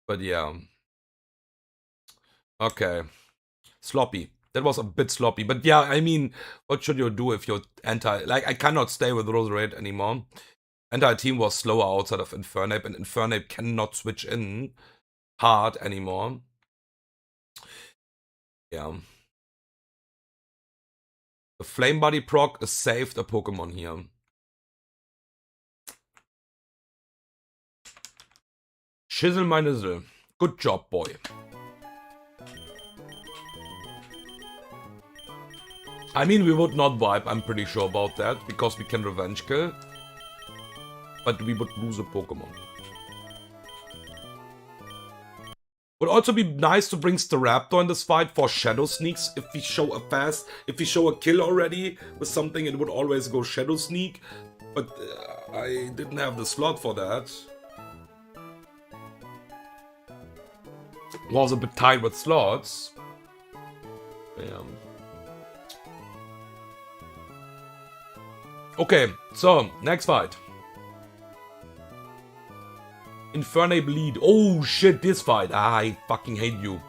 But yeah. Okay. Sloppy. That was a bit sloppy. But yeah, I mean, what should you do if you're like, I cannot stay with Roserade anymore. Entire team was slower outside of Infernape, and Infernape cannot switch in hard anymore. Yeah. The Flame Body proc saved a Pokemon here. Chisel my nizzle. Good job, boy. I mean, we would not wipe, I'm pretty sure about that, because we can revenge kill. But we would lose a Pokemon. Would also be nice to bring Staraptor in this fight for Shadow Sneaks. If we show a kill already with something, it would always go Shadow Sneak. But I didn't have the slot for that. Was a bit tight with slots. Yeah. Okay, so, next fight. Infernape lead. Oh shit, this fight. I fucking hate you.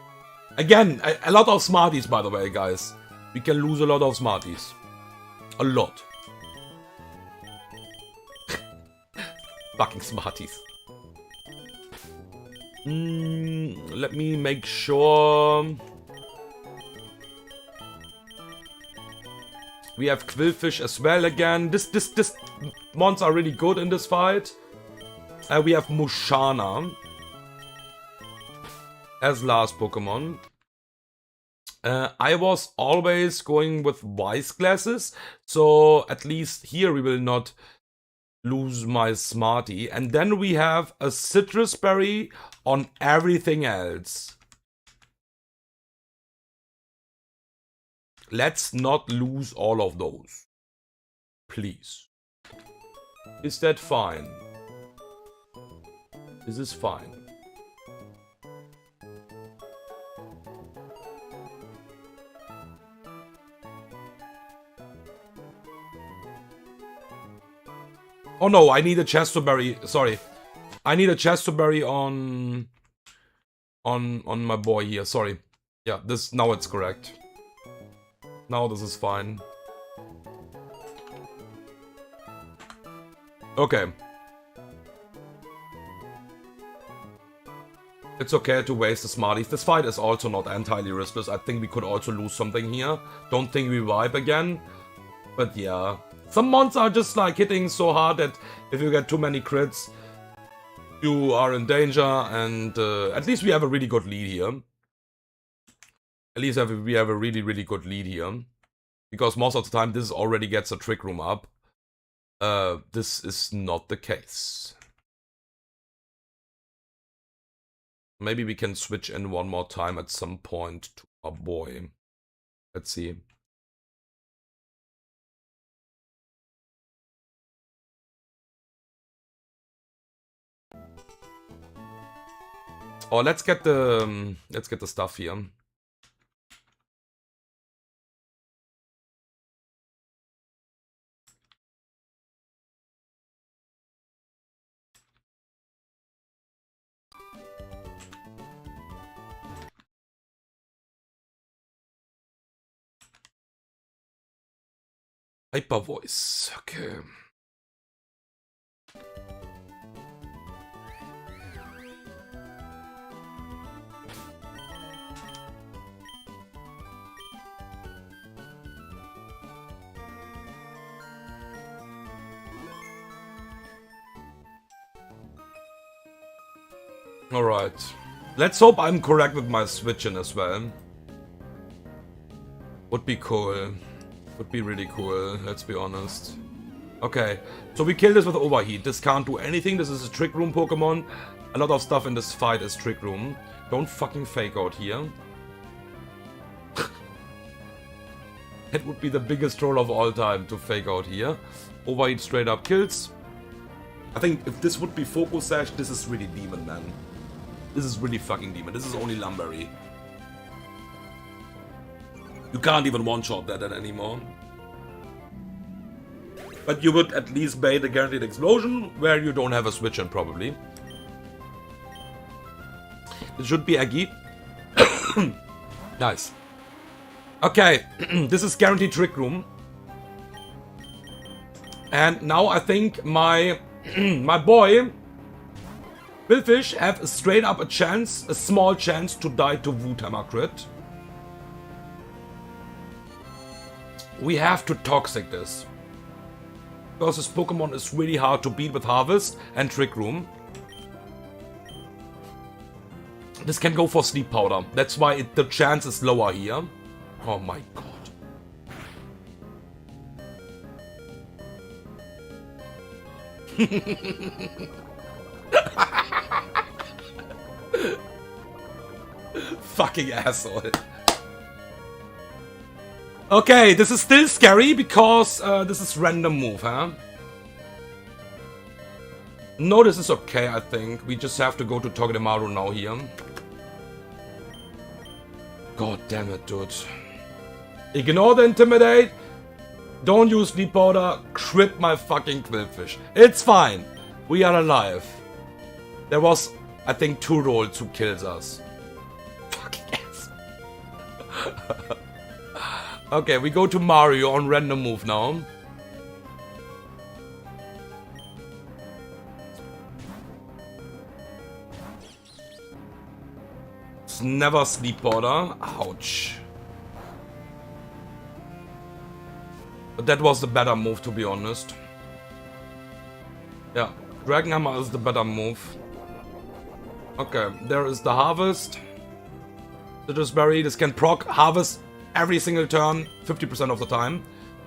Again, a lot of Smarties, by the way, guys. We can lose a lot of Smarties. A lot. Fucking Smarties. Let me make sure. We have Quillfish as well again. This mons are really good in this fight. We have Mushana as last Pokemon. I was always going with Wise Glasses, so at least here we will not lose my Smarty. And then we have a Citrus Berry on everything else. Let's not lose all of those. Please. Is that fine? This is fine. Oh no, I need a Chesterberry. Sorry. I need a Chesterberry on my boy here. Sorry. Yeah, now it's correct. Now this is fine. Okay. It's okay to waste the Smarties. This fight is also not entirely riskless. I think we could also lose something here. Don't think we wipe again. But yeah. Some mons are just like hitting so hard that if you get too many crits, you are in danger. And at least we have a really good lead here. At least we have a really, really good lead here. Because most of the time this already gets a Trick Room up. This is not the case. Maybe we can switch in one more time at some point to our boy. Let's see. Oh, let's get the stuff here. Hyper Voice. Okay. All right. Let's hope I'm correct with my switching as well. Would be cool. Would be really cool, let's be honest. Okay, so we kill this with Overheat. This can't do anything. This is a Trick Room Pokemon. A lot of stuff in this fight is Trick Room. Don't fucking fake out here. It would be the biggest troll of all time to fake out here. Overheat straight up kills. I think if this would be Focus Sash, this is really Demon, man. This is really fucking Demon. This is only Lumberry. You can't even one-shot that anymore. But you would at least bait a Guaranteed Explosion, where you don't have a switch in, probably. It should be Aggie. Nice. Okay, this is Guaranteed Trick Room. And now I think my my boy Billfish have straight up a small chance to die to Woodhammer crit. We have to Toxic this. Because this Pokemon is really hard to beat with Harvest and Trick Room. This can go for Sleep Powder. That's why the chance is lower here. Oh my god. Fucking asshole. Okay, this is still scary because this is random move, huh? No, this is okay, I think. We just have to go to Togedemaru now here. God damn it, dude. Ignore the Intimidate. Don't use Sleep Powder. Crit my fucking Quillfish. It's fine. We are alive. There was, I think, 2 rolls who kills us. Fucking ass. Okay, we go to Mario on random move now. It's never Sleep Powder. Ouch. But that was the better move, to be honest. Yeah, Dragon Hammer is the better move. Okay, there is the Harvest. Citrus Berry, this can proc Harvest every single turn, 50% of the time.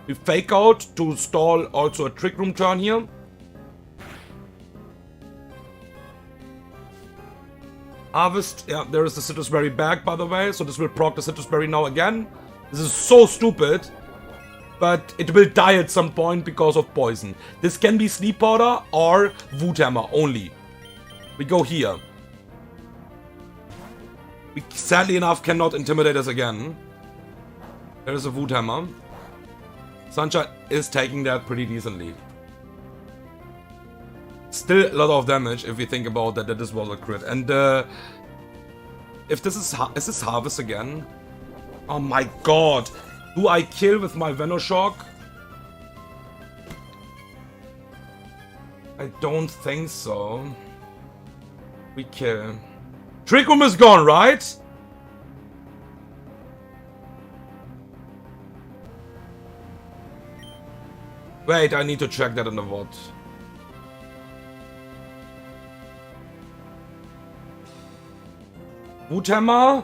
We Fake Out to stall also a Trick Room turn here. Harvest, yeah, there is the Citrus Berry back, by the way, so this will proc the Citrus Berry now again. This is so stupid. But it will die at some point because of poison. This can be Sleep Powder or Woodhammer only. We go here. We sadly enough cannot intimidate us again. There is a Woodhammer. Sunshine is taking that pretty decently. Still a lot of damage if we think about that this was a crit. And if this is this Harvest again? Oh my god. Do I kill with my Venoshock? I don't think so. We kill. Trick Room is gone, right? Wait, I need to check that in the VOD. Woodhammer?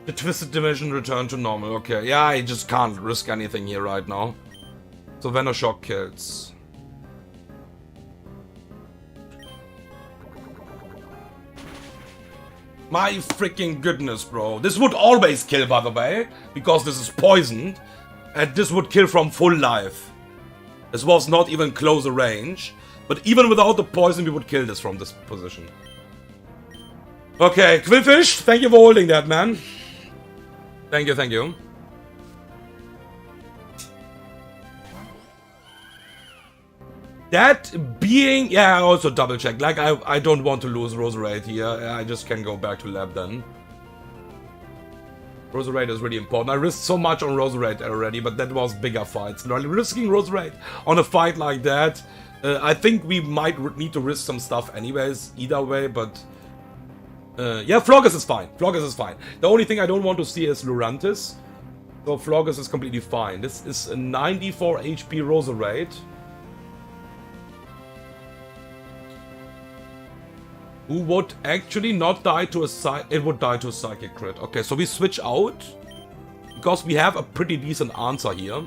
The Twisted Dimension returned to normal. Okay, yeah, I just can't risk anything here right now. So Venoshock kills. My freaking goodness, bro. This would always kill, by the way, because this is poisoned. And this would kill from full life. This was not even closer range. But even without the poison, we would kill this from this position. Okay, Quillfish, thank you for holding that, man. Thank you, thank you. That being... Yeah, I also double check. Like, I don't want to lose Roserade here. I just can go back to lab then. Roserade is really important. I risked so much on Roserade already, but that was bigger fights. Risking Roserade on a fight like that, I think we might need to risk some stuff anyways, either way, but... yeah, Floggus is fine. Floggus is fine. The only thing I don't want to see is Lurantis. So Floggus is completely fine. This is a 94 HP Roserade. Who would actually not die to a it would die to a psychic crit. Okay, so we switch out. Because we have a pretty decent answer here.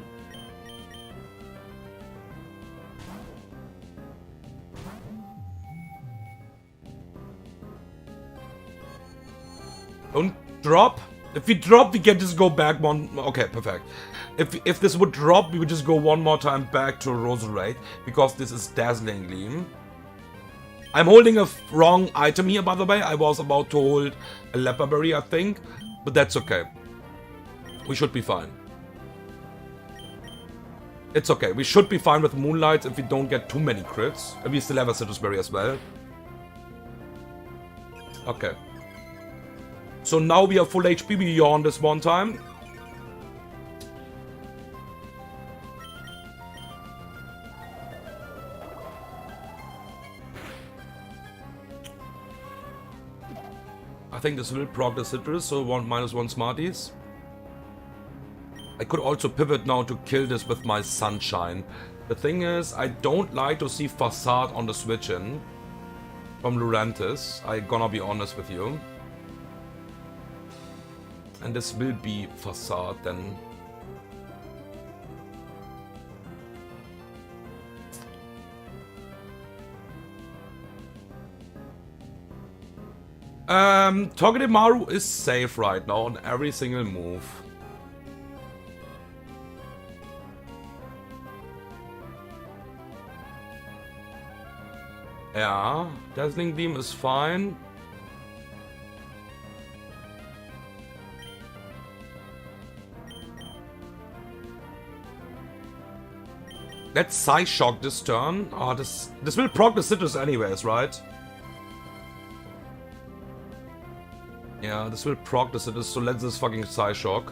Don't drop. If we drop, we can just go back one. Okay, perfect. If this would drop, we would just go one more time back to Roserade. Because this is Dazzling Gleam. I'm holding a wrong item here, by the way. I was about to hold a Leperberry, I think. But that's okay. We should be fine. It's okay. We should be fine with Moonlight if we don't get too many crits. And we still have a Citrus Berry as well. Okay. So now we are full HP. We yawn this one time. I think this will proc the Citrus, so -1 Smarties. I could also pivot now to kill this with my Sunshine. The thing is, I don't like to see Facade on the switch-in from Lurantis. I'm gonna be honest with you. And this will be Facade then. Togedemaru is safe right now on every single move. Yeah, Dazzling Beam is fine. Let's Psyshock this turn. Oh, this will proc the Citrus anyways, right? Yeah, this will proc the Citrus, so let's just fucking Psyshock.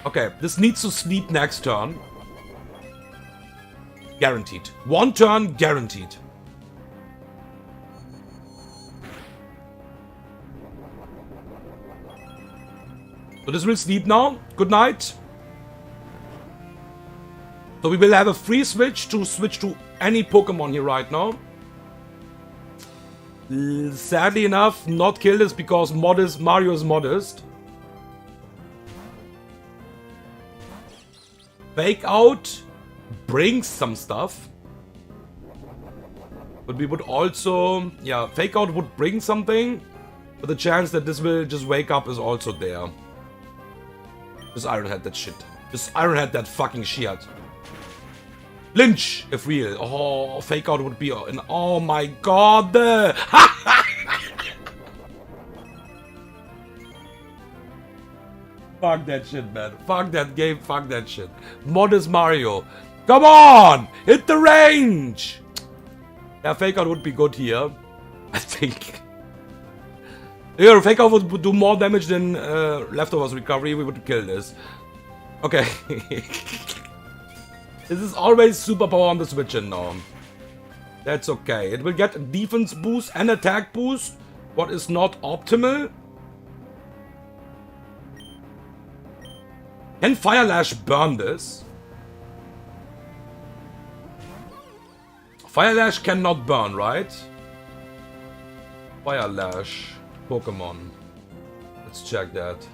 Okay, this needs to sleep next turn. Guaranteed. One turn, guaranteed. So this will sleep now. Good night. So we will have a free switch to any Pokemon here right now. Sadly enough, not kill this because Mario is modest. Fake Out brings some stuff. But we would also... Yeah, Fake Out would bring something. But the chance that this will just wake up is also there. Just Iron Head that shit. Just Iron Head that fucking shit. Lynch, if real. Oh, Fake Out would be an... Oh my god. Fuck that shit, man. Fuck that game. Fuck that shit. Modest Mario. Come on! Hit the range! Yeah, Fake Out would be good here. I think. Yeah, Fake Out would do more damage than Leftovers Recovery. We would kill this. Okay. This is always superpower on the switch-in now. That's okay. It will get a defense boost and attack boost. What is not optimal. Can Fire Lash burn this? Fire Lash cannot burn, right? Fire Lash. Pokemon. Let's check that.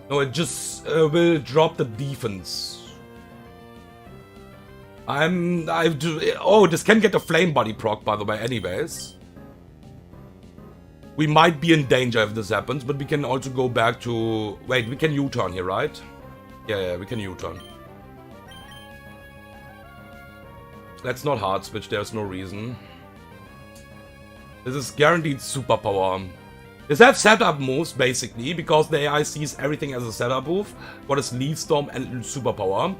No, it just will drop the defense. Oh, this can get a Flame Body proc, by the way, anyways. We might be in danger if this happens, but we can also go back to... Wait, we can U-turn here, right? Yeah, we can U-turn. Let's not hard switch, there's no reason. This is guaranteed superpower. This have setup moves, basically, because the AI sees everything as a setup move. What is Leaf Storm and superpower.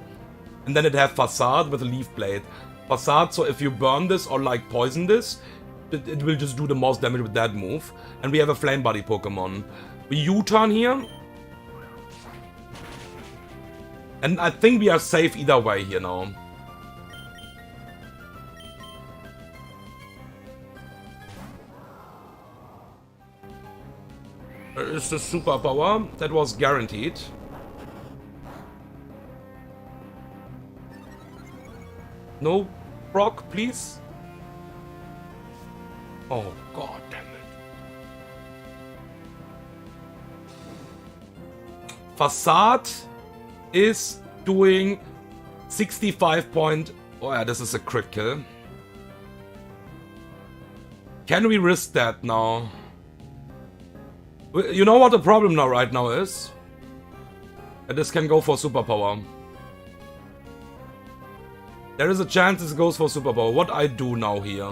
And then it have Facade with a Leaf Blade. Facade, so if you burn this or like poison this, it will just do the most damage with that move. And we have a Flame Body Pokemon. We U-turn here. And I think we are safe either way here now. There is the superpower. That was guaranteed. No proc, please. Oh, god damn it. Facade is doing 65 point... Oh yeah, this is a crit kill. Can we risk that now? You know what the problem now right now is? That this can go for superpower. There is a chance this goes for superpower. What I do now here?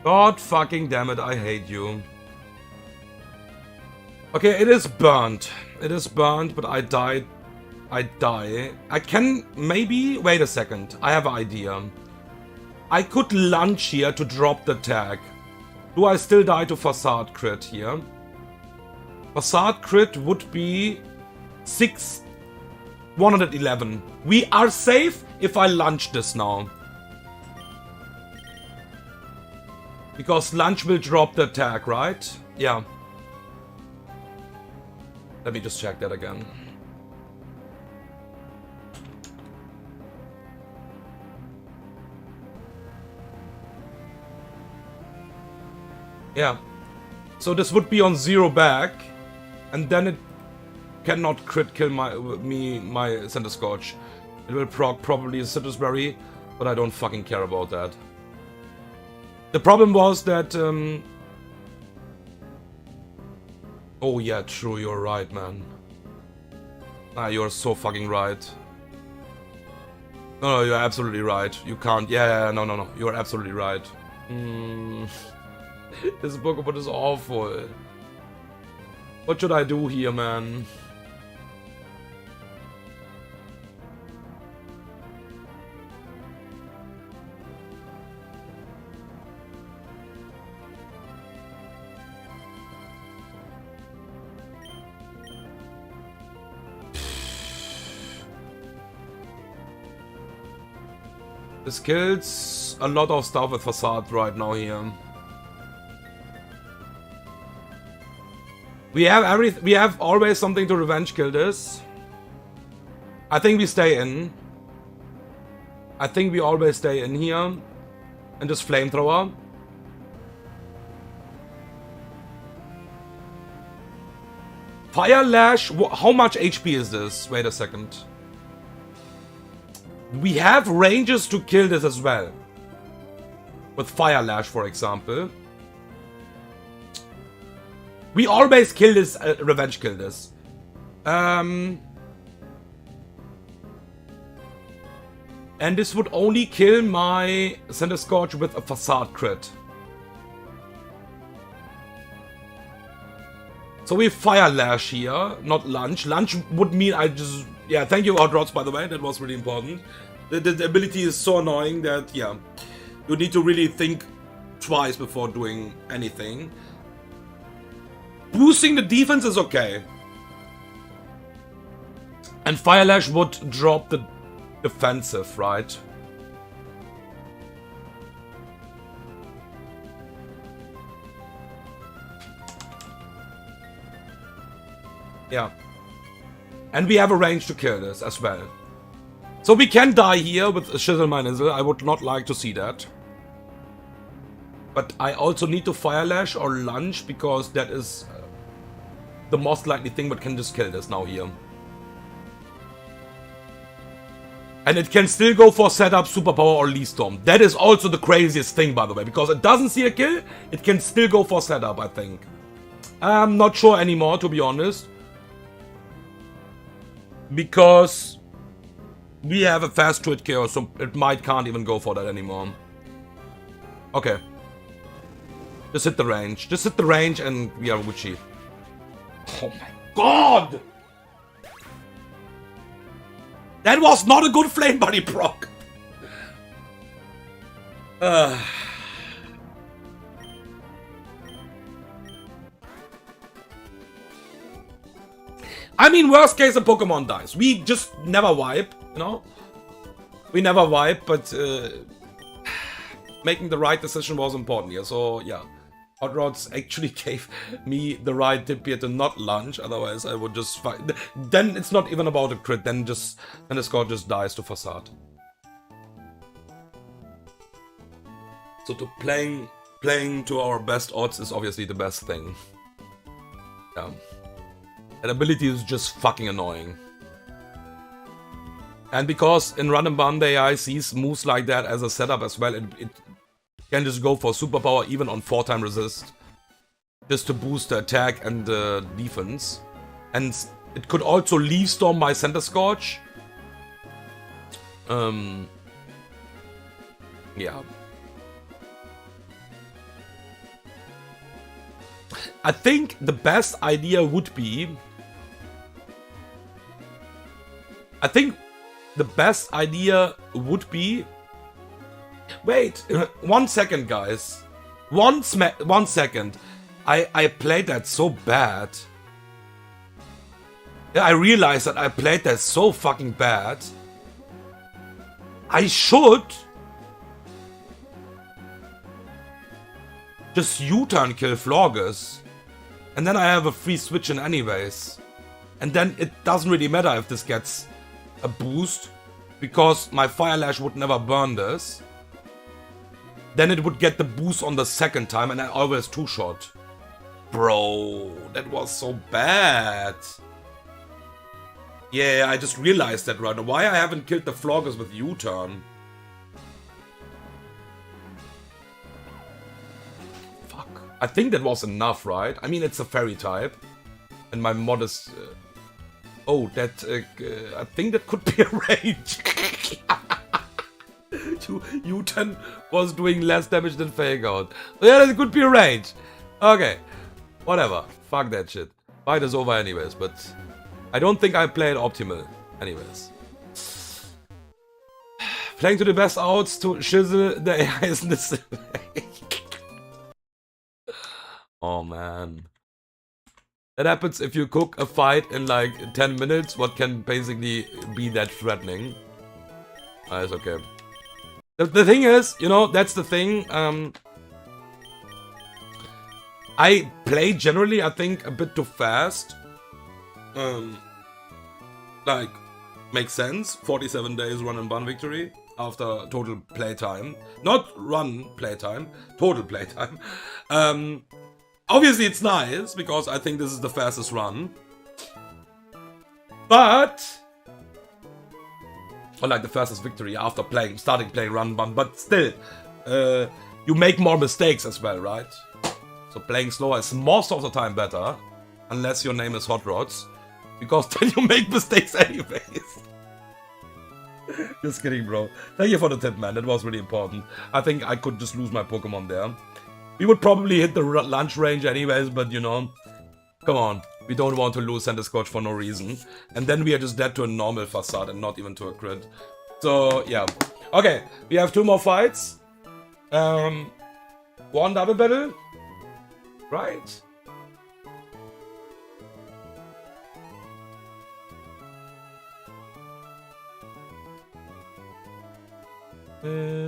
God fucking damn it, I hate you. Okay, it is burnt. It is burnt, but I died. I die. I can maybe... Wait a second. I have an idea. I could lunge here to drop the tag. Do I still die to Facade crit here? Facade crit would be 111. We are safe if I lunge this now. Because lunge will drop the tag, right? Yeah. Let me just check that again. Yeah. So this would be on 0 back, and then it cannot crit kill my Center Scorch. It will proc probably a Citrus Berry, but I don't fucking care about that. The problem was that... Oh yeah, true, you're right, man. Ah, you're so fucking right. No, you're absolutely right. You can't... Yeah, no. You're absolutely right. This Pokemon is awful. What should I do here, man? This kills a lot of stuff with Facade right now here. We have always something to revenge kill this. I think we stay in. I think we always stay in here. And just Flamethrower. Fire Lash, how much HP is this? Wait a second. We have ranges to kill this as well. With Fire Lash, for example. We always kill this, revenge kill this. And this would only kill my Center Scorch with a Facade crit. So we Fire Lash here, not Lunge. Lunge would mean I just... Yeah, thank you, Hot Rods, by the way. That was really important. The ability is so annoying that, yeah, you need to really think twice before doing anything. Boosting the defense is okay. And Fire Lash would drop the defensive, right? Yeah. And we have a range to kill this as well. So we can die here with Shizzle My Nizzle. I would not like to see that. But I also need to Fire Lash or Lunge because that is the most likely thing, but can just kill this now here. And it can still go for setup, superpower or Lee Storm. That is also the craziest thing, by the way, because it doesn't see a kill, it can still go for setup, I think. I'm not sure anymore, to be honest. Because we have a fast crit chaos, so it can't even go for that anymore. Okay. Just hit the range. Just hit the range and we are Witchy. Oh my god! That was not a good Flame Body proc! I mean, worst case, a Pokemon dies. We just never wipe, you know? We never wipe, but making the right decision was important here, so yeah. Hot Rods actually gave me the right tip here to not lunge, otherwise I would just fight. Then it's not even about a crit, then the score just dies to Facade. So playing to our best odds is obviously the best thing. Yeah. That ability is just fucking annoying. And because in Run and Bun the AI sees moves like that as a setup as well, it can just go for superpower even on 4-time resist. Just to boost the attack and the defense. And it could also Leaf Storm my Center Scorch. Yeah. I think the best idea would be... Wait, 1 second, guys. One second. I played that so bad. Yeah, I realized that I played that so fucking bad. I should just U-turn kill Florges. And then I have a free switch in anyways. And then it doesn't really matter if this gets a boost, because my Fire Lash would never burn this. Then it would get the boost on the second time, and I always two-shot. Bro, that was so bad. Yeah, I just realized that right now. Why I haven't killed the Florges with U-turn? Fuck. I think that was enough, right? I mean, it's a fairy type. And my mod is... oh, that... I think that could be a rage. U-turn was doing less damage than Fake Out. Yeah, that could be a rage. Okay. Whatever. Fuck that shit. Fight is over anyways, but... I don't think I played optimal. Anyways. Playing to the best outs to shizzle the AI is this. Oh man. That happens if you cook a fight in like 10 minutes, what can basically be that threatening. It's okay. The thing is, you know, that's the thing. I play generally, I think, a bit too fast. Like, makes sense. 47 days run and bun victory after total playtime. Not run playtime, total playtime. Obviously it's nice, because I think this is the fastest run. But... or like the fastest victory after starting playing run bun, but still, you make more mistakes as well, right? So playing slower is most of the time better, unless your name is Hot Rods, because then you make mistakes anyways. Just kidding, bro. Thank you for the tip, man. That was really important. I think I could just lose my Pokemon there. We would probably hit the lunch range anyways, but you know, come on. We don't want to lose Center Scorch for no reason. And then we are just dead to a normal facade and not even to a crit. So, yeah. Okay, we have 2 more fights. 1 double battle. Right?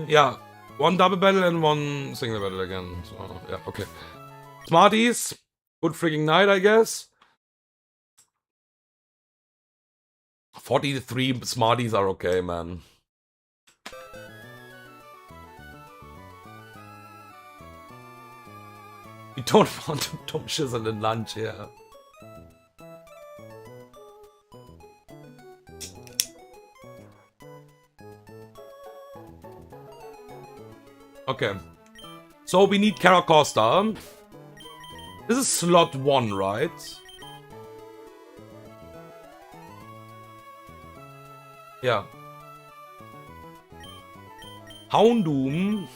Yeah. 1 double battle and 1 single battle again. So, yeah, okay. Smarties. Good freaking night, I guess. 43 Smarties are okay, man. We don't want to dump shizzle in lunch here. Okay. So we need Caracosta. This is slot 1, right? Yeah. Houndoom.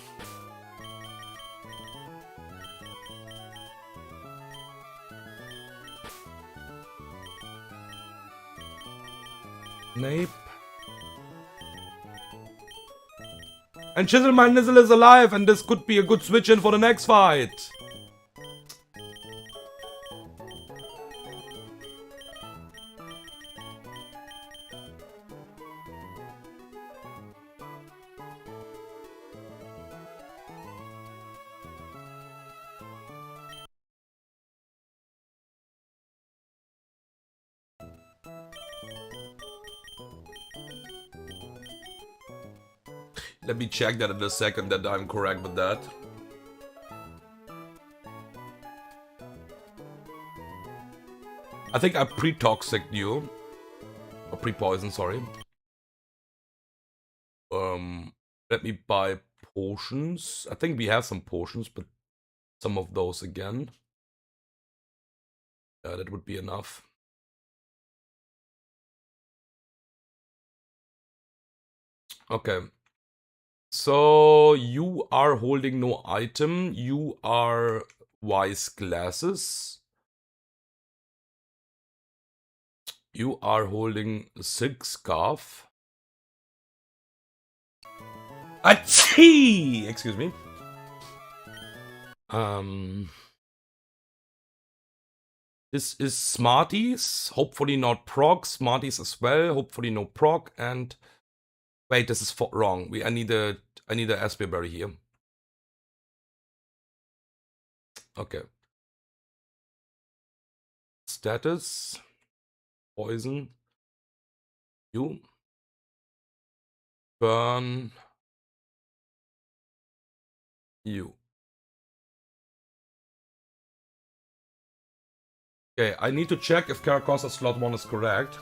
Nape. And Chisel My Nizzle is alive, and this could be a good switch in for the next fight. Let me check that in a second that I'm correct with that. I think I pre-toxic you. Or pre-poison, sorry. Let me buy potions. I think we have some potions, but some of those again. Yeah, that would be enough. Okay. So you are holding no item. You are wise glasses. You are holding a silk scarf. Achoo! Excuse me. This is Smarties. Hopefully not proc. Smarties as well. Hopefully no proc. And wait, this is wrong. I need a Aspberry here. Okay. Status. Poison. You. Burn. You. Okay, I need to check if Caracosta slot 1 is correct.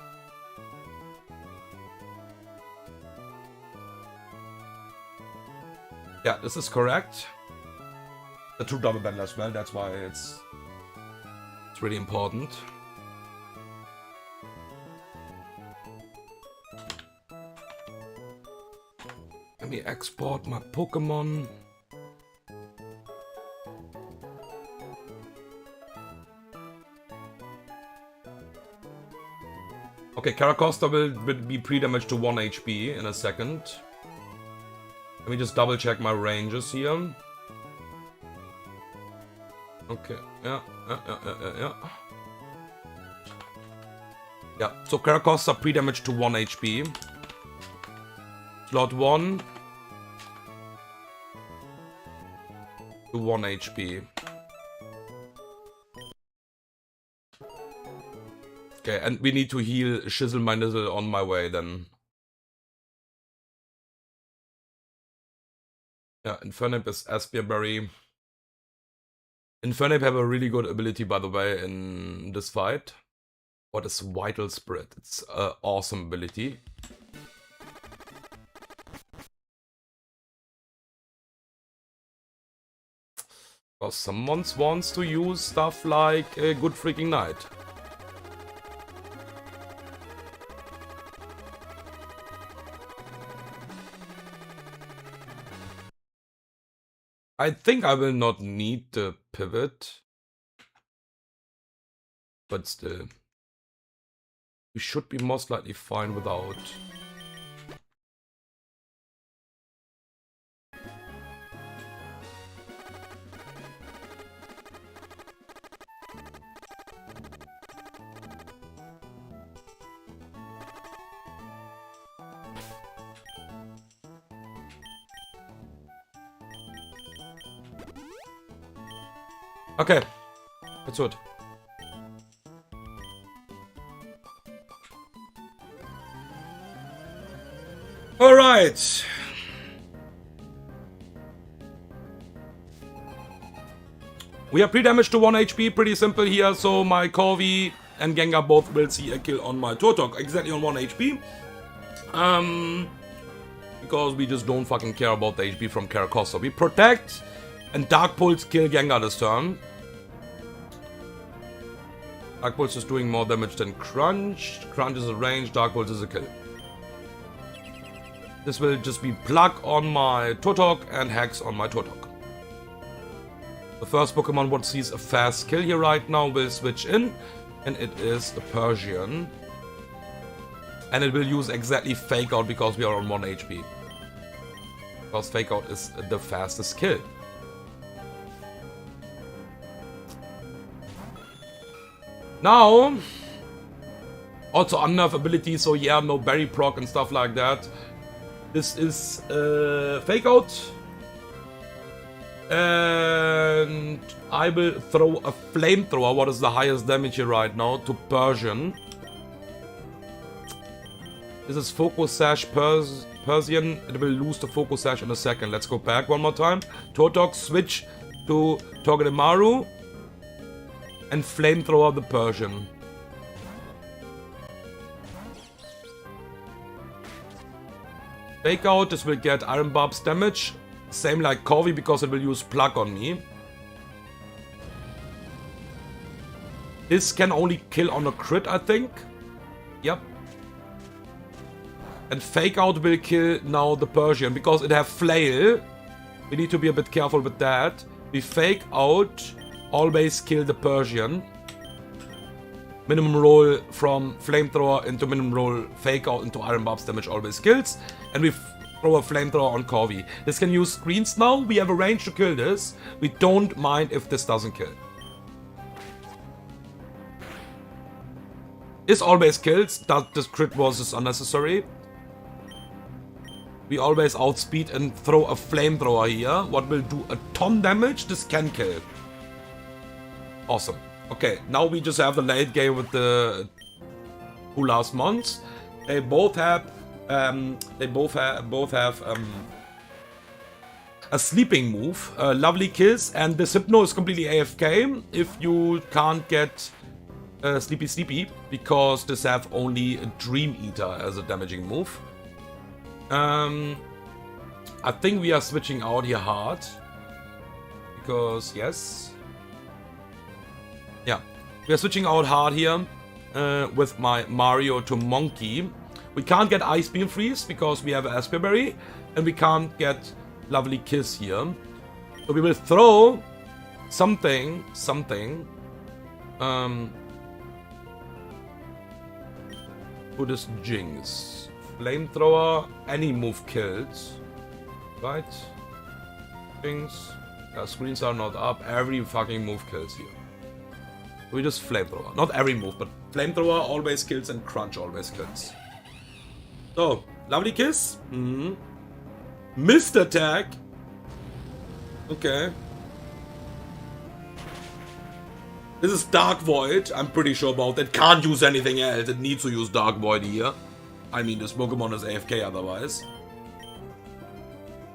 Yeah, this is correct. The true double band as well, that's why it's really important. Let me export my Pokémon. Okay, Caracosta will be pre-damaged to 1 HP in a second. Let me just double check my ranges here. Okay, yeah. Yeah, so Caracosta pre-damaged to 1 HP. Slot 1 to 1 HP. Okay, and we need to heal Shizzle my Nizzle on my way then. Yeah, Infernape is Aspberry. Infernape have a really good ability, by the way, in this fight. What is Vital Spirit? It's an awesome ability. Because someone wants to use stuff like a Good Freaking Night. I think I will not need the pivot. But still. We should be most likely fine without. Okay, that's good. Alright. We are pre-damaged to 1 HP, pretty simple here, so my Corvi and Gengar both will see a kill on my Turtok, exactly on 1 HP. Because we just don't fucking care about the HP from Caracosta. We protect, and Dark Pulse kill Gengar this turn. Dark Pulse is doing more damage than Crunch. Crunch is a range, Dark Pulse is a kill. This will just be Plug on my Turtok and Hex on my Turtok. The first Pokemon what sees a fast kill here right now will switch in, and it is the Persian. And it will use exactly Fake Out because we are on 1 HP. Because Fake Out is the fastest kill. Now, also unnerf ability, so yeah, no berry proc and stuff like that. This is Fake Out. And I will throw a flamethrower, what is the highest damage here right now, to Persian. This is Focus Sash Persian. It will lose the Focus Sash in a second. Let's go back one more time. Turtok, switch to Togedemaru. And Flamethrower the Persian. Fake Out, this will get Iron Barb's damage. Same like Corvi because it will use Plug on me. This can only kill on a crit, I think. Yep. And Fake Out will kill now the Persian because it have Flail. We need to be a bit careful with that. We Fake Out, always kill the Persian. Minimum roll from Flamethrower into minimum roll Fake Out into Iron Barb's damage always kills. And we throw a Flamethrower on Corvi. This can use screens now. We have a range to kill this. We don't mind if this doesn't kill. This always kills. That this crit was unnecessary. We always outspeed and throw a Flamethrower here. What will do a ton damage. This can kill. Awesome. Okay, now we just have the late game with the two last months. They both have a sleeping move, Lovely Kiss, and this Hypno is completely AFK if you can't get Sleepy Sleepy, because this have only a Dream Eater as a damaging move. I think we are switching out here hard, because yes. Yeah, we are switching out hard here with my Mario to Monkey. We can't get Ice Beam Freeze because we have Aspia Berry, and we can't get Lovely Kiss here. So we will throw something. To this Jinx. Flamethrower, any move kills. Right? Jinx. Screens are not up, every fucking move kills here. We just Flamethrower. Not every move, but Flamethrower always kills and Crunch always kills. So, Lovely Kiss. Missed attack. Okay. This is Dark Void. I'm pretty sure about that. Can't use anything else. It needs to use Dark Void here. I mean, this Pokemon is AFK otherwise.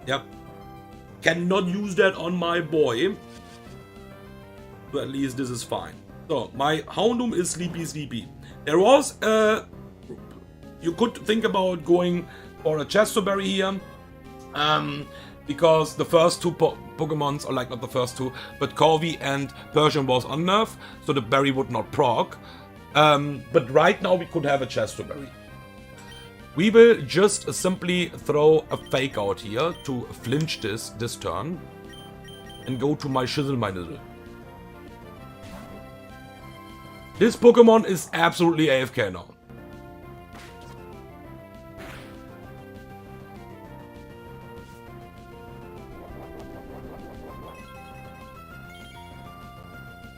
Yep. Cannot use that on my boy. But at least this is fine. So, my Houndoom is Sleepy Sleepy. There was you could think about going for a Chestoberry here. Because the first two Pokemons, or like not the first two, but Corvi and Persian was unnerved, so the berry would not proc. But right now we could have a Chestoberry. We will just simply throw a Fake Out here to flinch this turn. And go to my Shizzle My Nizzle. This Pokemon is absolutely AFK now.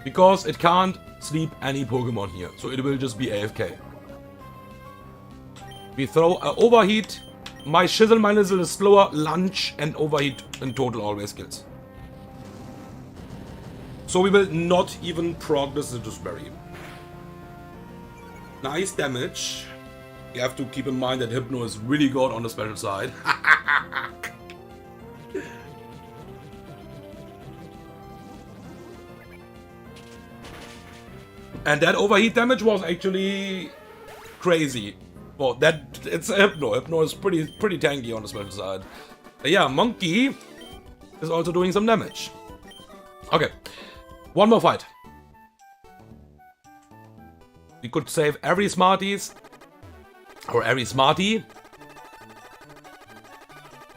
Because it can't sleep any Pokemon here, so it will just be AFK. We throw a Overheat. My Shizzle My Nizzle is slower, Lunge, and Overheat in total always kills. So we will not even proc this Citrusberry. Nice damage. You have to keep in mind that Hypno is really good on the special side. And that overheat damage was actually crazy. Well, it's a Hypno. Hypno is pretty tanky on the special side. But yeah, Monkey is also doing some damage. Okay, one more fight. We could save every Smarties or every Smartie.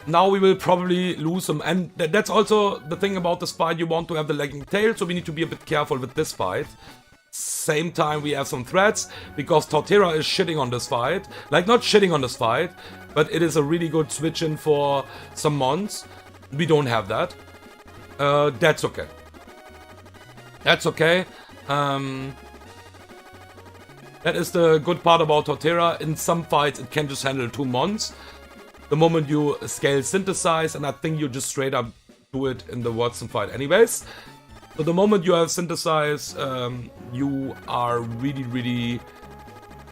Now we will probably lose them, and that's also the thing about this fight. You want to have the lagging tail, so we need to be a bit careful with this fight. Same time we have some threats, because Torterra is shitting on this fight. Like, not shitting on this fight, but it is a really good switch in for some mons. We don't have that. That's okay. That's okay. That is the good part about Torterra. In some fights it can just handle 2 mons. The moment you scale Synthesize, and I think you just straight up do it in the Watson fight anyways. So the moment you have Synthesize, you are really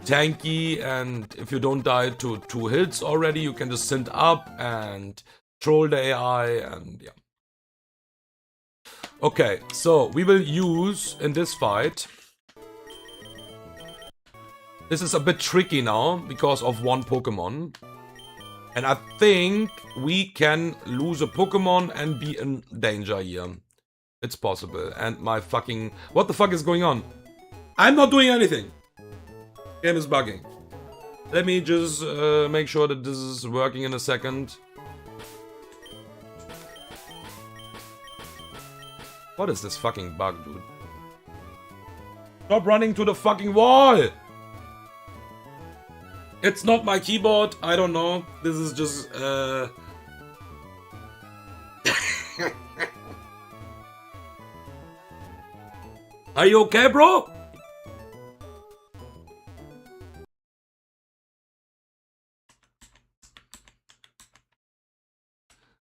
tanky, and if you don't die to 2 hits already, you can just synth up and troll the AI, and yeah. Okay, so we will use in this fight. This is a bit tricky now because of 1 Pokemon. And I think we can lose a Pokemon and be in danger here. It's possible. And my fucking... What the fuck is going on? I'm not doing anything. Game is bugging. Let me just make sure that this is working in a second. What is this fucking bug, dude? Stop running to the fucking wall! It's not my keyboard, I don't know. This is just, Are you okay, bro?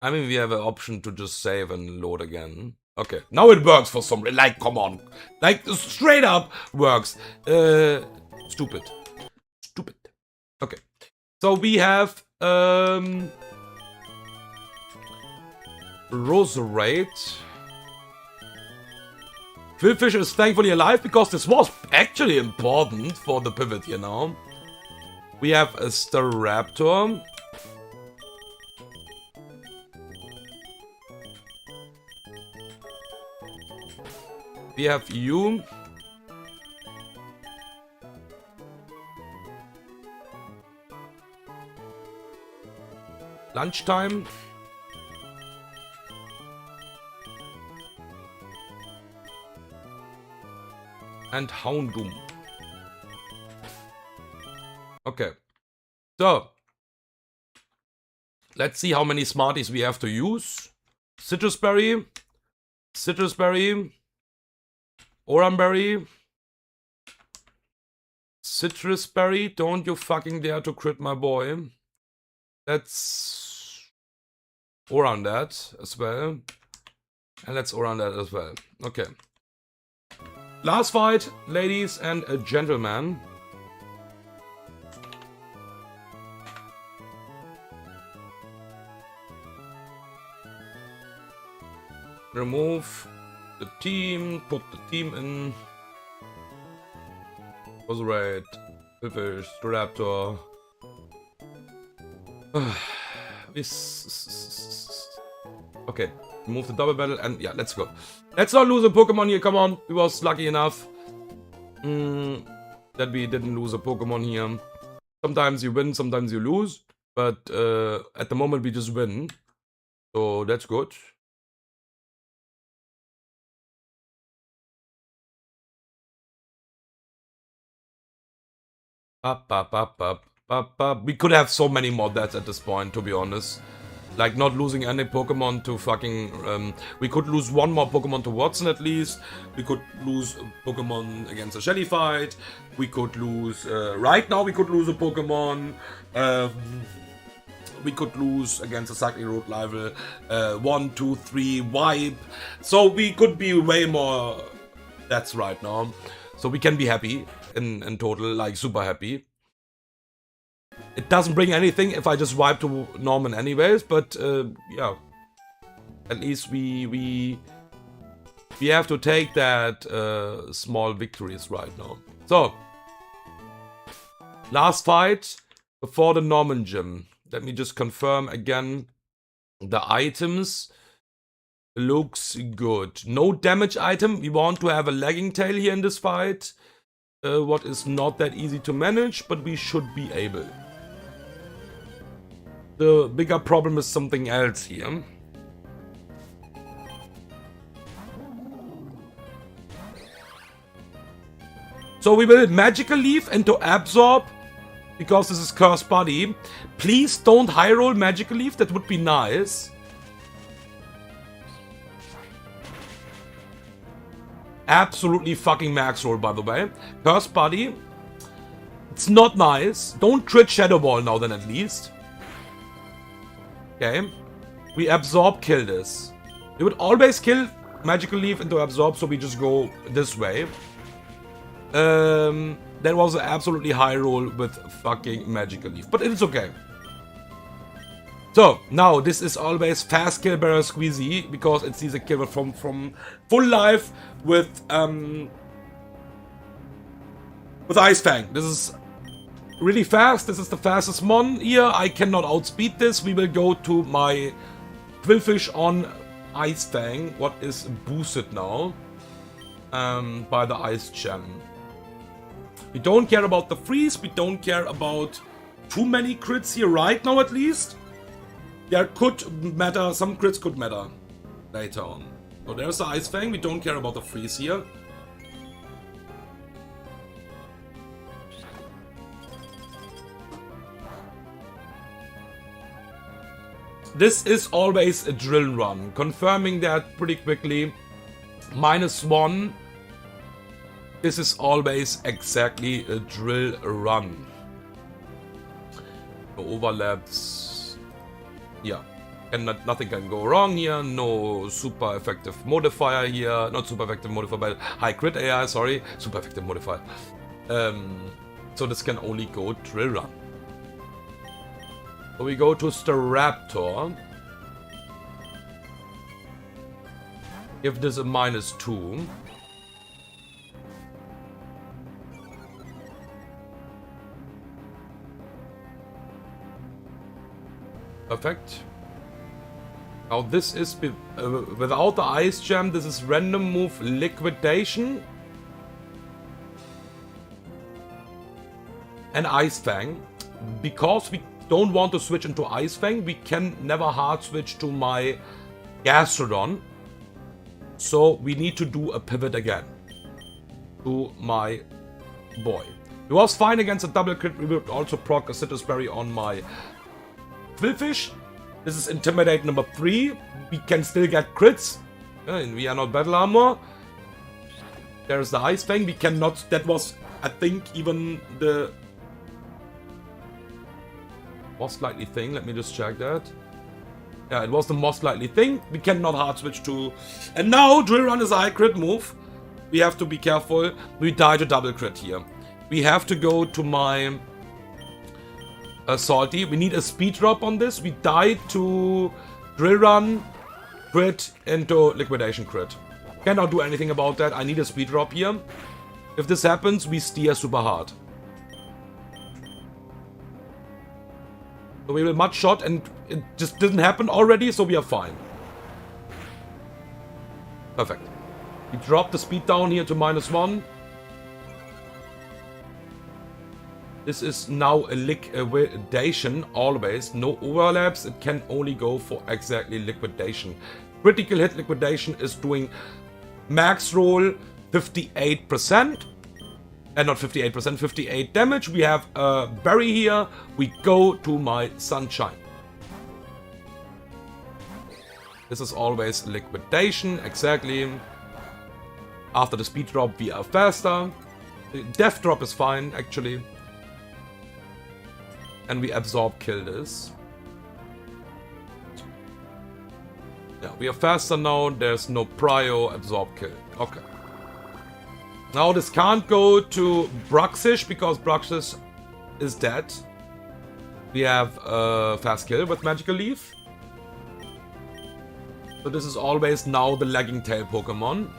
I mean, we have an option to just save and load again. Okay, now it works for some reason. Like, come on. Like, straight up works. Stupid. Stupid. Okay. So we have, Roserade. Quillfish is thankfully alive because this was actually important for the pivot, you know. We have a Staraptor. We have you. Lunchtime. And Houndoom. Okay. So. Let's see how many Smarties we have to use. Citrus Berry. Citrus Berry. Oranberry. Citrus Berry. Don't you fucking dare to crit my boy. Let's Oran that as well. And let's Oran that as well. Okay. Last fight, ladies and gentlemen. Remove the team, put the team in. Roserade, Quillfish, Raptor. Okay, remove the double battle and yeah, let's go. Let's not lose a Pokemon here, come on. We was lucky enough that we didn't lose a Pokemon here. Sometimes you win, sometimes you lose. But at the moment we just win. So that's good. We could have so many more deaths at this point, to be honest. Like, not losing any Pokemon to fucking... we could lose 1 more Pokemon to Watson at least. We could lose a Pokemon against a Shelly fight. We could lose... right now we could lose a Pokemon. We could lose against a Cycling Road rival. 1, 2, 3, wipe. So we could be way more deaths right now. So we can be happy in total, like super happy. It doesn't bring anything if I just wipe to Norman anyways, but yeah. At least we have to take that small victories right now. So, last fight before the Norman gym. Let me just confirm again. The items looks good. No damage item. We want to have a lagging tail here in this fight. What is not that easy to manage, but we should be able. The bigger problem is something else here. So we will Magical Leaf into Absorb, because this is Cursed Body. Please don't high roll Magical Leaf, that would be nice. Absolutely fucking max roll, by the way. Cursed Body. It's not nice. Don't crit Shadow Ball now then at least. Okay. We Absorb, kill this. We would always kill Magical Leaf into Absorb, so we just go this way. The That was an absolutely high roll with fucking Magical Leaf. But it's okay. So, now this is always fast kill better squeezy, because it sees a kill from full life with Ice Fang. This is really fast. This is the fastest mon here. I cannot outspeed this. We will go to my Quillfish on Ice Fang. What is boosted now by the Ice Gem. We don't care about the freeze. We don't care about too many crits here right now, at least. There could matter. Some crits could matter later on. So there's the Ice Fang. We don't care about the freeze here. This is always a drill run. Confirming that pretty quickly. -1. This is always exactly a drill run. No overlaps. Yeah. And nothing can go wrong here. No super effective modifier here. Not super effective modifier, but high crit AI, sorry. Super effective modifier. So this can only go drill run. So we go to Staraptor. Give this a -2. Perfect. Now this is, without the Ice Gem, this is random move Liquidation. And Ice Fang. Because we don't want to switch into Ice Fang, we can never hard switch to my Gastrodon. So we need to do a pivot again. To my boy. He was fine against a double crit. We will also proc a Citrus Berry on my Quillfish. This is Intimidate number 3. We can still get crits. We are not Battle Armor. There's the Ice Fang. We cannot. That was, I think, even the most likely thing. Let me just check that. Yeah, it was the most likely thing. We cannot hard switch to. And now Drill Run is a high crit move. We have to be careful. We die to double crit here. We have to go to my Salty. We need a speed drop on this. We died to Drill Run, crit into Liquidation crit. Cannot do anything about that. I need a speed drop here. If this happens, we steer super hard. So we will Mud Shot, and it just didn't happen already, so we are fine. Perfect. We drop the speed down here to -1. This is now a Liquidation, always. No overlaps, it can only go for exactly Liquidation. Critical hit Liquidation is doing max roll 58%. And not 58%, 58 damage. We have a berry here. We go to my Sunshine. This is always Liquidation, exactly. After the speed drop, we are faster. The death drop is fine, actually. And we absorb kill this. Yeah, we are faster now. There's no prio, absorb kill. Okay. Now this can't go to Bruxish because Bruxish is dead. We have fast kill with Magical Leaf. So this is always now the Lagging Tail Pokemon.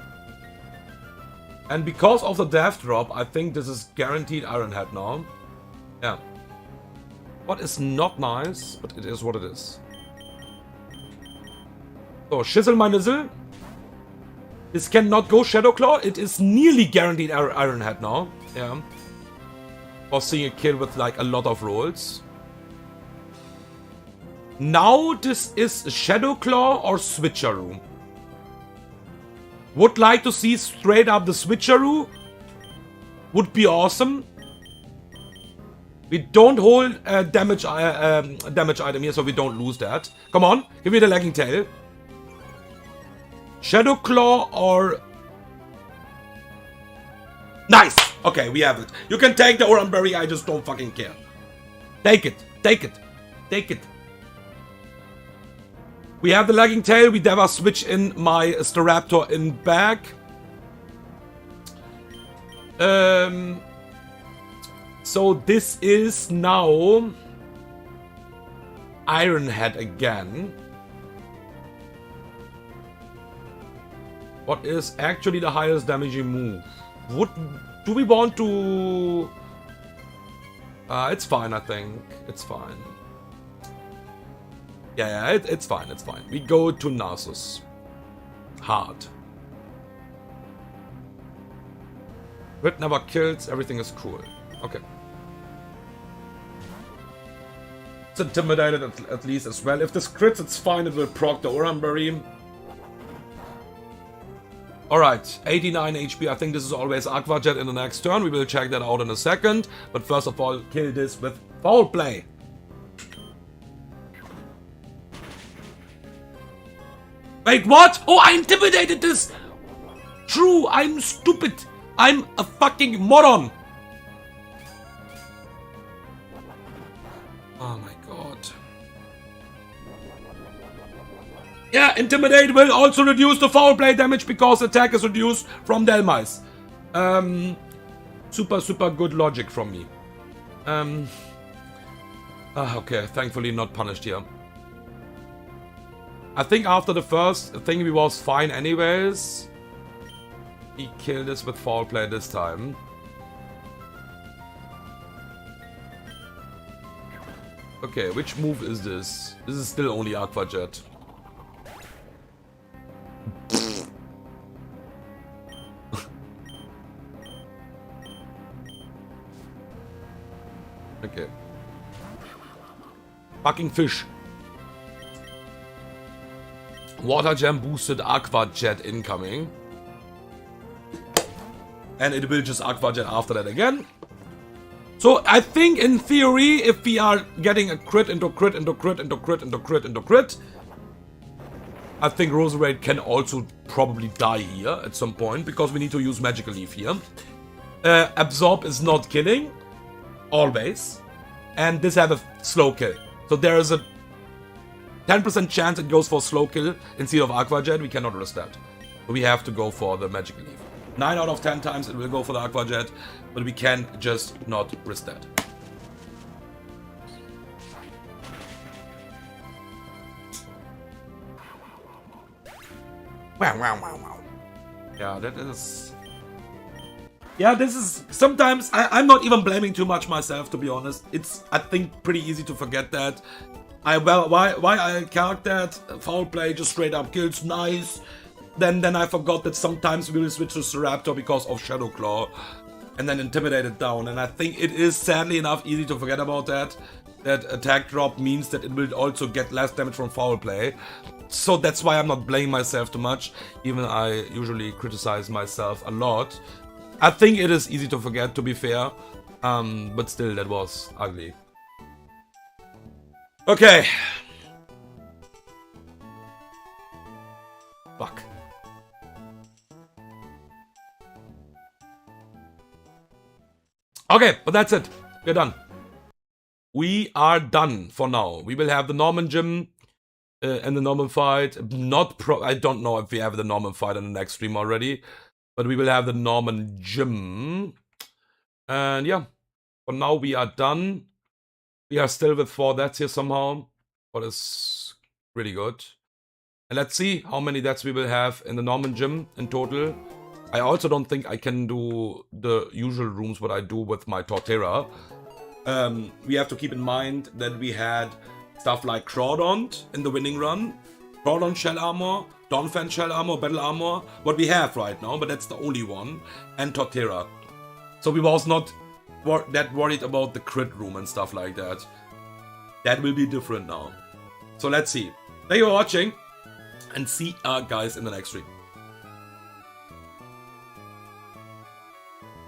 And because of the death drop, I think this is guaranteed Iron Head now. Yeah. What is not nice, but it is what it is. So, Shizzle my Nizzle. This cannot go Shadow Claw. It is nearly guaranteed Iron Head now. Yeah. For seeing a kill with like a lot of rolls. Now this is Shadow Claw or Switcheroo. Would like to see straight up the Switcheroo. Would be awesome. We don't hold a damage item here, so we don't lose that. Come on, give me the Lagging Tail. Shadow Claw or... Nice! Okay, we have it. You can take the Oranberry, I just don't fucking care. Take it, take it, take it. We have the Lagging Tail, we never switch in my Staraptor in back. So this is now Iron Head again. What is actually the highest damaging move? Do we want to... it's fine, I think. It's fine. Yeah, it's fine, it's fine. We go to Nasus. Hard. Crit never kills, everything is cool. Okay. It's intimidated at least as well. If this crits, it's fine, it will proc the Oranberry. Alright, 89 HP. I think this is always Aqua Jet in the next turn. We will check that out in a second. But first of all, kill this with Foul Play. Wait, what? Oh, I intimidated this! True, I'm stupid. I'm a fucking moron. Oh my god. Yeah, Intimidate will also reduce the foul play damage because attack is reduced from Delmise. Super good logic from me. Okay, thankfully not punished here. I think after the first thing we was fine anyways. He killed us with foul play this time. Okay, which move is this? This is still only Aqua Jet. Okay. Fucking fish. Water Gem boosted Aqua Jet incoming. And it will just Aqua Jet after that again. So I think in theory, if we are getting a crit into crit into crit into crit into crit into crit, I think Roserade can also probably die here at some point because we need to use Magical Leaf here. Absorb is not killing, always, and this have a slow kill. So there is a 10% chance it goes for slow kill instead of Aqua Jet. We cannot risk that. So we have to go for the Magical Leaf. 9 out of 10 times it will go for the Aqua Jet, but we can just not risk that. Wow. Yeah, that is... Yeah, this is... Sometimes, I'm not even blaming too much myself, to be honest. It's, I think, pretty easy to forget that. Why I calc that? Foul play just straight up kills, nice. Then I forgot that sometimes we will switch to Staraptor because of Shadow Claw. And then Intimidate it down. And I think it is, sadly enough, easy to forget about that. That attack drop means that it will also get less damage from foul play. So that's why I'm not blaming myself too much. Even I usually criticize myself a lot. I think it is easy to forget, to be fair. But still, that was ugly. Okay. Fuck. Okay, but that's it. We're done. We are done for now. We will have the Norman Gym and the Norman fight. I don't know if we have the Norman fight in the next stream already. But we will have the Norman Gym. And yeah, for now we are done. We are still with 4 deaths here somehow. What is really good. And let's see how many deaths we will have in the Norman Gym in total. I also don't think I can do the usual rooms what I do with my Torterra. We have to keep in mind that we had stuff like Crawdont in the winning run. Crawdont Shell Armor, Donphan Shell Armor, Battle Armor. What we have right now, but that's the only one. And Torterra. So we was not that worried about the crit room and stuff like that. That will be different now. So let's see. Thank you for watching. And see you guys in the next stream.